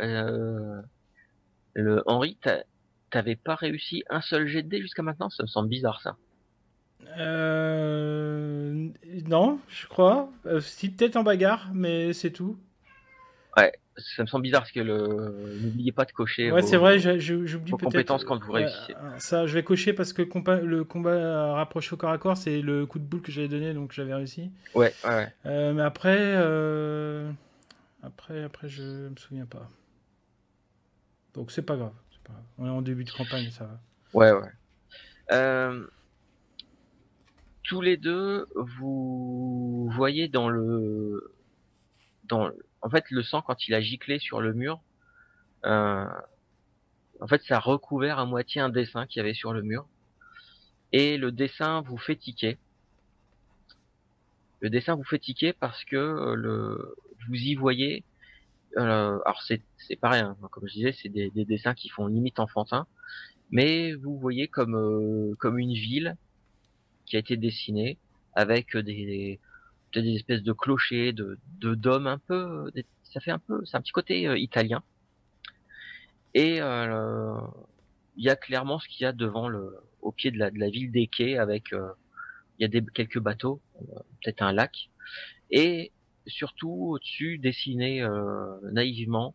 [SPEAKER 1] le Henri, t'avais pas réussi un seul jet de dés jusqu'à maintenant. Ça me semble bizarre, ça.
[SPEAKER 3] Non, je crois. Si, peut-être en bagarre, mais c'est tout.
[SPEAKER 1] Ouais, ça me semble bizarre parce que n'oubliez pas de cocher
[SPEAKER 3] Ouais,
[SPEAKER 1] vos,
[SPEAKER 3] c'est vrai, j'oublie
[SPEAKER 1] vos
[SPEAKER 3] peut-être.
[SPEAKER 1] compétences quand vous réussissez.
[SPEAKER 3] Ça, je vais cocher parce que le combat rapproché au corps à corps, c'est le coup de boule que j'avais donné, donc j'avais réussi.
[SPEAKER 1] Ouais.
[SPEAKER 3] Mais après, je me souviens pas. Donc c'est pas grave. On est en début de campagne, ça va.
[SPEAKER 1] Ouais. Tous les deux, vous voyez en fait, le sang quand il a giclé sur le mur, en fait, ça a recouvert à moitié un dessin qu'il y avait sur le mur. Et le dessin vous fait tiquer. Le dessin vous fait tiquer parce que vous y voyez. Alors c'est pareil, hein, comme je disais, c'est des dessins qui font limite enfantin, mais vous voyez comme une ville qui a été dessinée avec peut-être des espèces de clochers, de dômes un peu. Ça fait un peu, c'est un petit côté italien. Et il y a clairement ce qu'il y a devant au pied de la ville des quais avec il y a quelques bateaux, peut-être un lac, et surtout au-dessus dessiné naïvement,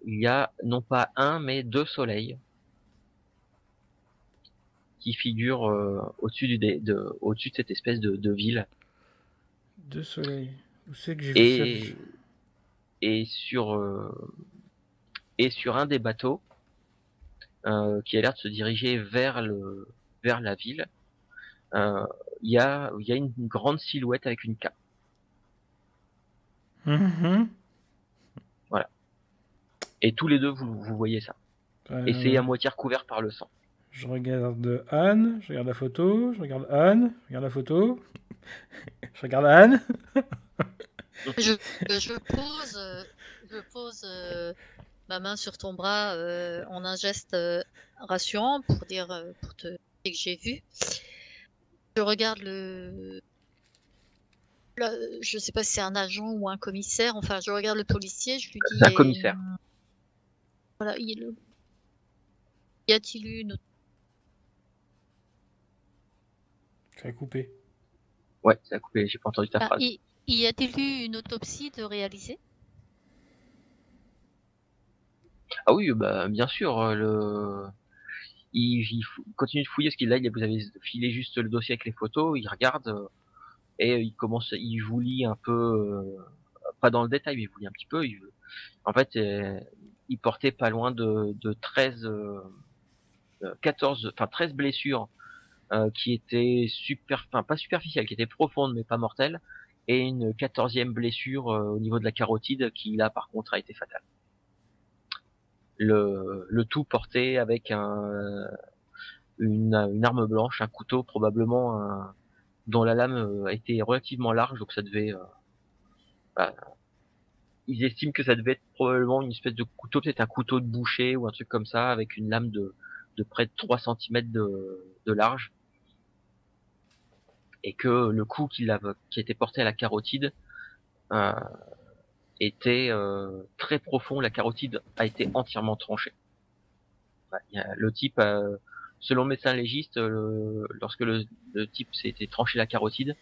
[SPEAKER 1] il y a non pas un mais deux soleils qui figurent au-dessus au-dessus de cette espèce de ville.
[SPEAKER 3] Deux soleils. Où c'est que j'ai vu ça?
[SPEAKER 1] Et sur un des bateaux qui a l'air de se diriger vers la ville, il y a une grande silhouette avec une cape. Voilà. Et tous les deux, vous voyez ça. Et c'est à moitié recouvert par le sang.
[SPEAKER 3] Je regarde Anne, je regarde la photo, je regarde Anne, je regarde la photo, je regarde Anne.
[SPEAKER 2] Je pose ma main sur ton bras en un geste rassurant pour dire pour te dire que j'ai vu. Je regarde je sais pas si c'est un agent ou un commissaire. Enfin, je regarde le policier. Je lui dis.
[SPEAKER 1] C'est un commissaire.
[SPEAKER 2] Voilà. Y a-t-il eu une...
[SPEAKER 3] Ça a coupé.
[SPEAKER 1] Ouais, ça a coupé. J'ai pas entendu ta phrase.
[SPEAKER 2] Y a-t-il eu une autopsie de réaliser?
[SPEAKER 1] Ah oui, bah bien sûr. Il continue de fouiller parce qu'il là, vous avez filé juste le dossier avec les photos. Il regarde et il vous lit un peu, pas dans le détail, mais il vous lit un petit peu. En fait, il portait pas loin de 13, 14, enfin 13 blessures qui étaient pas superficielles, qui étaient profondes mais pas mortelles, et une 14e blessure au niveau de la carotide qui là par contre a été fatale. Le tout porté avec une arme blanche, un couteau probablement dont la lame a été relativement large, donc ça devait ils estiment que ça devait être probablement une espèce de couteau, peut-être un couteau de boucher ou un truc comme ça, avec une lame de près de 3 cm de large. Et que le coup qui était porté à la carotide était très profond. La carotide a été entièrement tranchée. Le type, selon le médecin légiste, lorsque le type s'était tranché la carotide,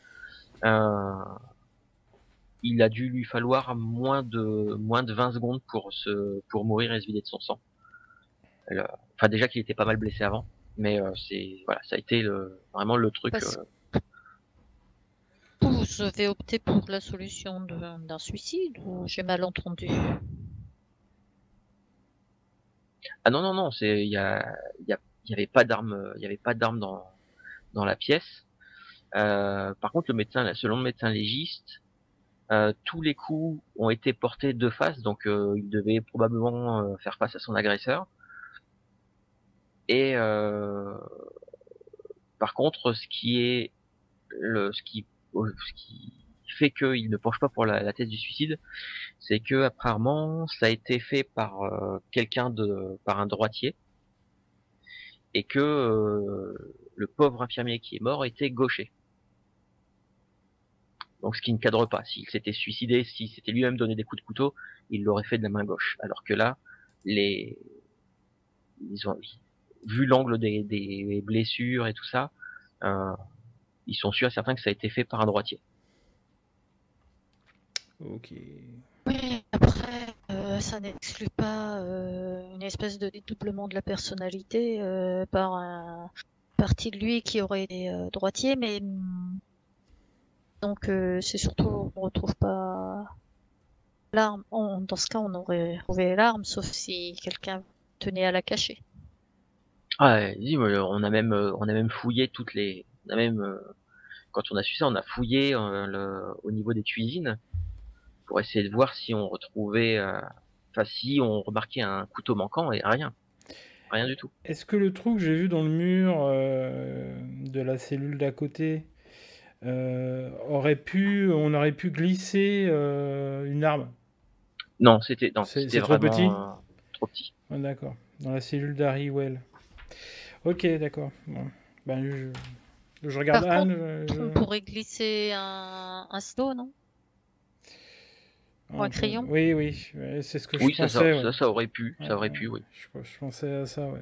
[SPEAKER 1] il a dû lui falloir moins de 20 secondes pour mourir et se vider de son sang. Enfin, déjà qu'il était pas mal blessé avant, mais ça a été vraiment le truc.
[SPEAKER 2] vous avez opté pour la solution d'un suicide ou j'ai mal entendu?
[SPEAKER 1] Ah non, non, non, il y avait pas d'arme, il y avait pas d'arme dans la pièce. Par contre, selon le médecin légiste, tous les coups ont été portés de face, donc il devait probablement faire face à son agresseur. Et par contre, ce qui fait qu'il ne penche pas pour la thèse du suicide, c'est que apparemment ça a été fait par par un droitier, et que le pauvre infirmier qui est mort était gaucher. Donc ce qui ne cadre pas. S'il s'était suicidé, s'il s'était lui-même donné des coups de couteau, il l'aurait fait de la main gauche. Alors que là, ils ont vu l'angle des blessures et tout ça, euh, ils sont sûrs et certains que ça a été fait par un droitier.
[SPEAKER 3] Ok.
[SPEAKER 2] Oui, après, ça n'exclut pas une espèce de dédoublement de la personnalité par un partie de lui qui aurait été droitier, mais donc c'est surtout on retrouve pas l'arme. Dans ce cas, on aurait trouvé l'arme, sauf si quelqu'un tenait à la cacher.
[SPEAKER 1] Ah, dis, on a même fouillé on a même, quand on a su ça, on a fouillé au niveau des cuisines pour essayer de voir si on retrouvait, si on remarquait un couteau manquant, et rien du tout.
[SPEAKER 3] Est-ce que le trou que j'ai vu dans le mur de la cellule d'à côté on aurait pu glisser une arme?
[SPEAKER 1] Non,
[SPEAKER 3] C'est
[SPEAKER 1] c'était
[SPEAKER 3] trop petit?
[SPEAKER 1] vraiment trop petit.
[SPEAKER 3] Ah, d'accord. Dans la cellule d'Harry Well. Ok, d'accord. Bon. Ben, je regarde
[SPEAKER 2] Par
[SPEAKER 3] Anne.
[SPEAKER 2] contre, on pourrait glisser un stylo, non? Ou un crayon?
[SPEAKER 3] Oui, oui. Ouais, c'est ce que
[SPEAKER 1] Oui,
[SPEAKER 3] je pensais. Ouais.
[SPEAKER 1] ça aurait pu,
[SPEAKER 3] Ouais,
[SPEAKER 1] ça aurait pu, oui.
[SPEAKER 3] je pensais à ça, ouais.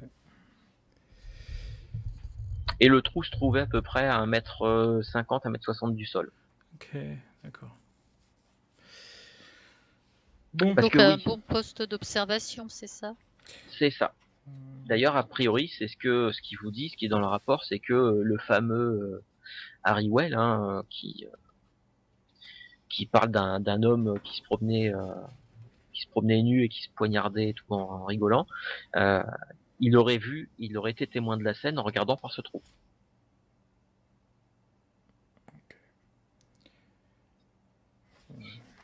[SPEAKER 1] Et le trou se trouvait à peu près à 1m50, 1m60 du sol.
[SPEAKER 3] Ok, d'accord. Bon.
[SPEAKER 1] Parce
[SPEAKER 2] Donc
[SPEAKER 1] que
[SPEAKER 2] un
[SPEAKER 1] oui,
[SPEAKER 2] bon poste d'observation, c'est ça?
[SPEAKER 1] c'est ça. D'ailleurs, a priori, c'est ce qu'ils vous disent, ce qui est dans le rapport, c'est que le fameux Harry Well, hein, qui parle d'un homme qui se promenait nu et qui se poignardait tout en rigolant, euh, il aurait été témoin de la scène en regardant par ce trou.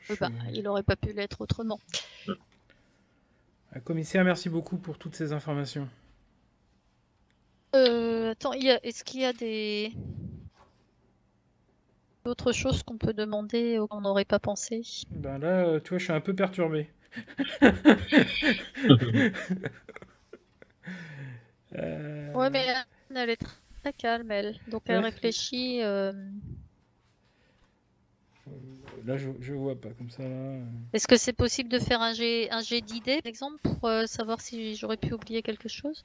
[SPEAKER 2] Oui, bah, il aurait pas pu l'être autrement.
[SPEAKER 3] Commissaire, merci beaucoup pour toutes ces informations.
[SPEAKER 2] Attends, est-ce qu'il y a d'autres choses qu'on peut demander ou qu'on n'aurait pas pensé?
[SPEAKER 3] Ben là, tu vois, je suis un peu perturbé.
[SPEAKER 2] Ouais, mais elle est très calme, elle. Donc elle réfléchit.
[SPEAKER 3] Là, je vois pas comme ça. Là.
[SPEAKER 2] Est-ce que c'est possible de faire un jet d'idées, par exemple, pour savoir si j'aurais pu oublier quelque chose?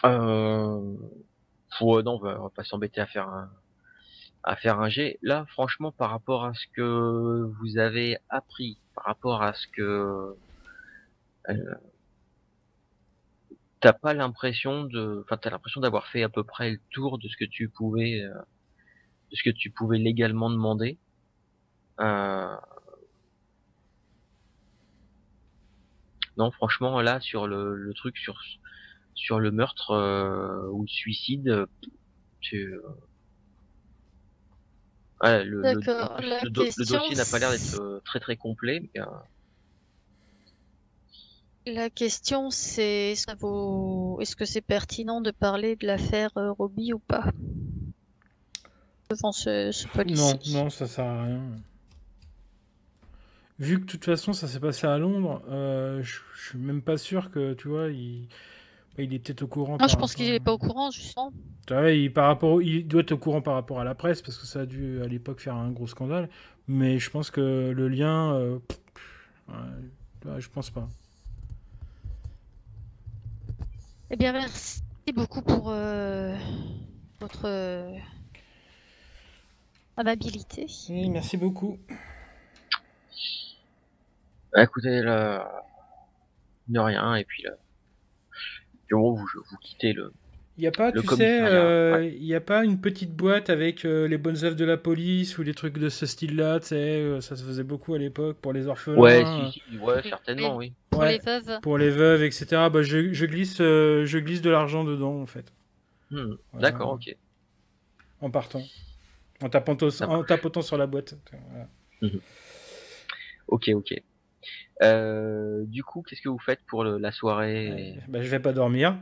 [SPEAKER 1] Non, on va pas s'embêter à faire un jet. Là, franchement, par rapport à ce que vous avez appris, par rapport à ce que euh, t'as l'impression d'avoir fait à peu près le tour de ce que de ce que tu pouvais légalement demander. Euh, non, franchement, là, sur le truc, sur le meurtre ou le suicide, tu, ouais,
[SPEAKER 2] D'accord.
[SPEAKER 1] le dossier n'a pas l'air d'être très très complet, mais
[SPEAKER 2] La question, c'est est-ce que c'est pertinent de parler de l'affaire Robbie ou pas devant ce policier?
[SPEAKER 3] Non, ça sert à rien. Vu que de toute façon, ça s'est passé à Londres, je suis même pas sûr que, tu vois, il est peut-être au courant
[SPEAKER 2] Non,
[SPEAKER 3] par
[SPEAKER 2] je pense qu'il
[SPEAKER 3] rapport
[SPEAKER 2] n'est pas au courant, justement.
[SPEAKER 3] Tu vois, il doit être au courant par rapport à la presse, parce que ça a dû, à l'époque, faire un gros scandale. Mais je pense que le lien... ouais, je pense pas.
[SPEAKER 2] Eh bien, merci beaucoup pour votre amabilité.
[SPEAKER 3] Oui, merci beaucoup.
[SPEAKER 1] écoutez, là, de rien, et puis là, vous quittez
[SPEAKER 3] Il n'y a pas,
[SPEAKER 1] le
[SPEAKER 3] tu sais,
[SPEAKER 1] commissariat. Ouais.
[SPEAKER 3] il y a pas une petite boîte avec les bonnes œuvres de la police ou des trucs de ce style-là, tu sais, ça se faisait beaucoup à l'époque pour les
[SPEAKER 1] Ouais,
[SPEAKER 3] orphelins.
[SPEAKER 1] si, ouais,
[SPEAKER 2] pour
[SPEAKER 1] certainement, oui.
[SPEAKER 2] pour les
[SPEAKER 3] Ouais,
[SPEAKER 2] veuves.
[SPEAKER 3] pour les veuves, etc. Bah, je glisse de l'argent dedans, en fait. Voilà,
[SPEAKER 1] D'accord, ok.
[SPEAKER 3] en partant. En
[SPEAKER 1] Ça marche.
[SPEAKER 3] tapotant sur la boîte. Voilà.
[SPEAKER 1] Mhm. Ok, ok. Du coup, qu'est-ce que vous faites pour la soirée?
[SPEAKER 3] Bah, je vais pas dormir.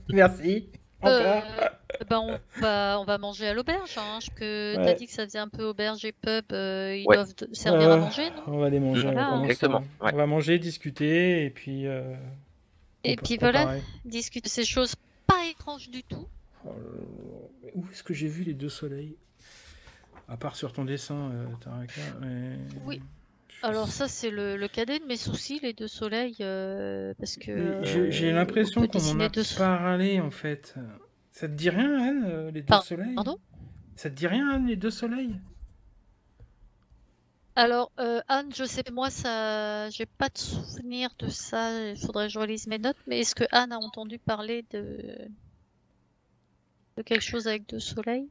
[SPEAKER 3] Merci. Encore.
[SPEAKER 2] Euh, ben on va manger à l'auberge, hein, parce que t'as
[SPEAKER 3] Ouais.
[SPEAKER 2] dit que ça faisait un peu auberge et pub, ils
[SPEAKER 1] Ouais,
[SPEAKER 2] doivent servir à manger, non?
[SPEAKER 3] On va aller manger
[SPEAKER 1] Mm,
[SPEAKER 3] pendant ce
[SPEAKER 2] Voilà.
[SPEAKER 3] temps.
[SPEAKER 1] exactement. Ouais.
[SPEAKER 3] On va manger, discuter et puis
[SPEAKER 2] Et puis voilà,
[SPEAKER 3] préparer.
[SPEAKER 2] discuter de ces choses pas étranges du tout.
[SPEAKER 3] Oh là là. Où est-ce que j'ai vu les deux soleils? À part sur ton dessin, Taraka. Mais...
[SPEAKER 2] Oui. Alors ça, c'est le cadet de mes soucis, les deux soleils, parce que
[SPEAKER 3] Mais j'ai
[SPEAKER 2] on
[SPEAKER 3] l'impression
[SPEAKER 2] peut
[SPEAKER 3] qu'on m'en
[SPEAKER 2] dessiner
[SPEAKER 3] a
[SPEAKER 2] deux.
[SPEAKER 3] parlé en fait. Ça te dit rien, Anne, les deux soleils?
[SPEAKER 2] Pardon?
[SPEAKER 3] Ça te dit rien, Anne, les deux soleils?
[SPEAKER 2] Alors, Anne, je sais, moi, ça, j'ai pas de souvenir de ça. Il faudrait que je relise mes notes. Mais est-ce que Anne a entendu parler de quelque chose avec deux soleils?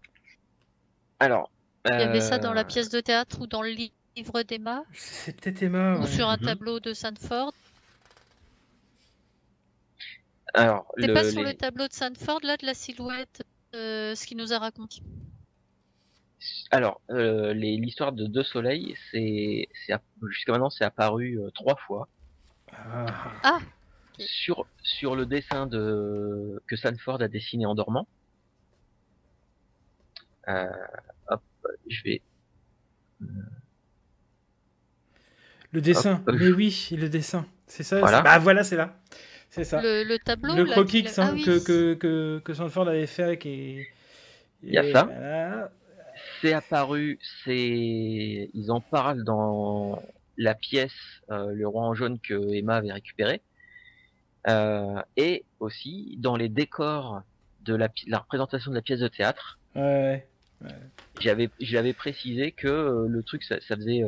[SPEAKER 1] Alors,
[SPEAKER 2] Il y avait ça dans la
[SPEAKER 1] euh,
[SPEAKER 2] pièce de théâtre ou dans le livre d'Emma
[SPEAKER 3] C'est peut-être Emma,
[SPEAKER 2] ou
[SPEAKER 3] ouais.
[SPEAKER 2] sur un
[SPEAKER 1] mhm.
[SPEAKER 2] tableau de Sanford.
[SPEAKER 1] Alors,
[SPEAKER 2] C'est pas sur le tableau de Sanford, là, de la silhouette, ce qu'il nous a raconté.
[SPEAKER 1] l'histoire de Deux Soleils, jusqu'à maintenant, c'est apparu 3 fois
[SPEAKER 3] Ah.
[SPEAKER 2] Ah, ok.
[SPEAKER 1] sur le dessin que Sanford a dessiné en dormant. Euh, hop, je vais,
[SPEAKER 3] Le dessin.
[SPEAKER 1] hop,
[SPEAKER 3] Mais oui, le dessin. C'est ça.
[SPEAKER 1] voilà.
[SPEAKER 3] Bah voilà, c'est là. C'est ça.
[SPEAKER 2] Le tableau,
[SPEAKER 3] Le
[SPEAKER 2] là,
[SPEAKER 3] croquis
[SPEAKER 2] Ah oui.
[SPEAKER 3] que Sanford avait fait,
[SPEAKER 1] Il y a
[SPEAKER 3] et
[SPEAKER 1] ça.
[SPEAKER 3] voilà.
[SPEAKER 1] C'est apparu, ils en parlent dans la pièce Le Roi en jaune que Emma avait récupéré, et aussi dans les décors de la représentation de la pièce de théâtre.
[SPEAKER 3] Ouais.
[SPEAKER 1] J'avais précisé que le truc, ça faisait,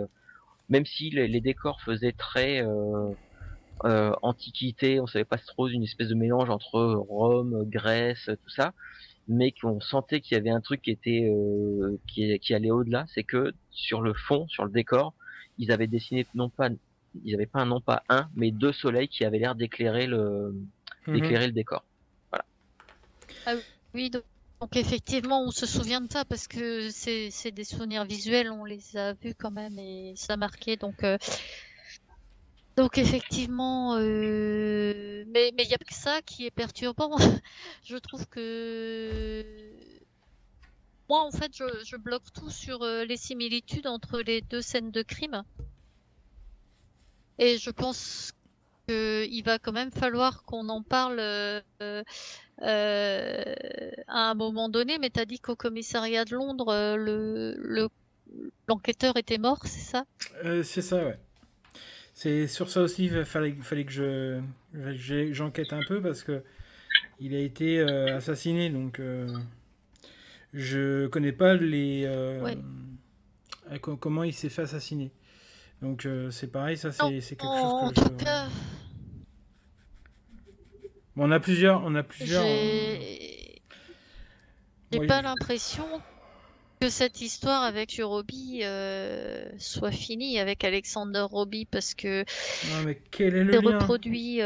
[SPEAKER 1] même si les décors faisaient très antiquité, on savait pas trop, une espèce de mélange entre Rome, Grèce, tout ça, mais qu'on sentait qu'il y avait un truc qui était qui allait au-delà, c'est que sur le fond, sur le décor, ils avaient dessiné ils avaient pas non pas un, mais deux soleils qui avaient l'air
[SPEAKER 3] Mhm.
[SPEAKER 1] d'éclairer le décor. Voilà.
[SPEAKER 2] Ah oui, donc effectivement, on se souvient de ça parce que c'est des souvenirs visuels, on les a vus quand même et ça a marqué. Donc effectivement, mais il n'y a pas que ça qui est perturbant. Je trouve que moi, en fait, je bloque tout sur les similitudes entre les deux scènes de crime. Et je pense qu'il va quand même falloir qu'on en parle à un moment donné. Mais tu as dit qu'au commissariat de Londres, l'enquêteur était mort, c'est ça?
[SPEAKER 3] C'est ça, ouais. C'est sur ça aussi, fallait que j'enquête un peu parce que il a été assassiné, donc je connais pas
[SPEAKER 2] Ouais.
[SPEAKER 3] comment il s'est fait assassiner. Donc c'est pareil, ça
[SPEAKER 2] Non,
[SPEAKER 3] c'est quelque chose
[SPEAKER 2] en
[SPEAKER 3] que
[SPEAKER 2] tout cas,
[SPEAKER 3] Bon, on a plusieurs.
[SPEAKER 2] j'ai
[SPEAKER 3] Moi,
[SPEAKER 2] pas l'impression que cette histoire avec Robbie soit finie avec Alexander Robbie parce que
[SPEAKER 3] non, mais quel est le
[SPEAKER 2] c'est
[SPEAKER 3] lien?
[SPEAKER 2] reproduit.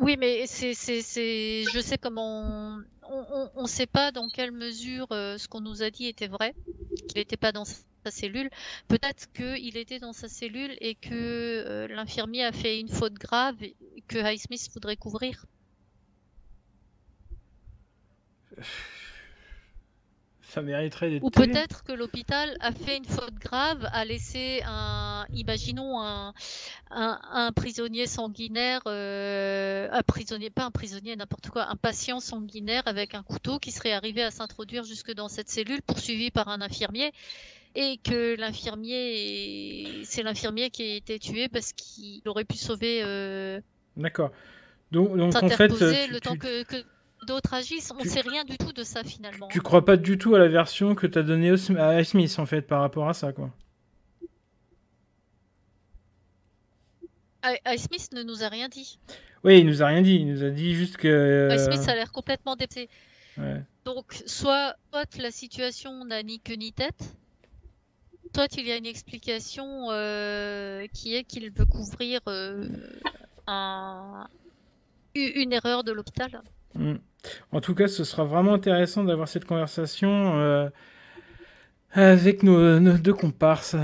[SPEAKER 2] Oui, mais je sais comment. On sait pas dans quelle mesure ce qu'on nous a dit était vrai, qu'il n'était pas dans sa cellule. Peut-être qu'il était dans sa cellule et que l'infirmier a fait une faute grave et que Highsmith voudrait couvrir.
[SPEAKER 3] Ça mériterait d'être
[SPEAKER 2] Ou
[SPEAKER 3] tué.
[SPEAKER 2] peut-être que l'hôpital a fait une faute grave, a laissé imaginons un prisonnier sanguinaire, pas un prisonnier, n'importe quoi, un patient sanguinaire avec un couteau qui serait arrivé à s'introduire jusque dans cette cellule, poursuivi par un infirmier, et que c'est l'infirmier qui a été tué parce qu'il aurait pu sauver,
[SPEAKER 3] D'accord. Donc en fait,
[SPEAKER 2] s'interposer le temps que d'autres agissent. On sait rien du tout de ça finalement.
[SPEAKER 3] tu crois pas du tout à la version que t'as donnée à Smith en fait par rapport à ça, quoi.
[SPEAKER 2] Smith ne nous a rien dit.
[SPEAKER 3] Oui, il nous a rien dit. Il nous a dit juste que.
[SPEAKER 2] Smith a l'air complètement dépassé.
[SPEAKER 3] Ouais.
[SPEAKER 2] Donc, soit la situation n'a ni queue ni tête, soit il y a une explication qui est qu'il veut couvrir une erreur de l'hôpital.
[SPEAKER 3] Mm. En tout cas, ce sera vraiment intéressant d'avoir cette conversation avec nos deux comparses,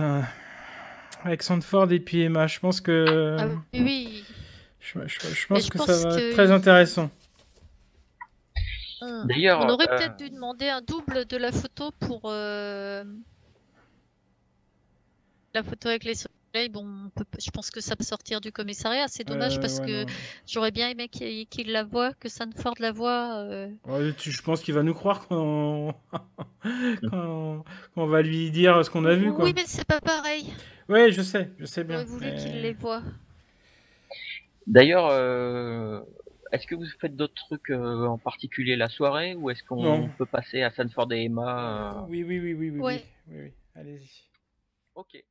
[SPEAKER 3] avec Sandford et puis Emma. Je pense que
[SPEAKER 2] Ah oui.
[SPEAKER 3] je pense que ça va être très intéressant.
[SPEAKER 1] D'ailleurs,
[SPEAKER 2] on aurait peut-être dû demander un double de la photo pour la photo avec les soleils. Bon, je pense que ça peut sortir du commissariat. C'est dommage parce que j'aurais bien aimé qu'il la voie, que Sanford la voie.
[SPEAKER 3] Ouais, je pense qu'il va nous croire quand on va lui dire ce qu'on a vu, quoi.
[SPEAKER 2] Oui, mais c'est pas pareil.
[SPEAKER 3] Ouais, je sais bien.
[SPEAKER 2] J'aurais voulu qu'il les voie.
[SPEAKER 1] D'ailleurs, est-ce que vous faites d'autres trucs en particulier la soirée ou est-ce qu'on peut passer à Sanford et Emma
[SPEAKER 3] Oui.
[SPEAKER 2] Ouais.
[SPEAKER 3] Allez-y.
[SPEAKER 1] Ok.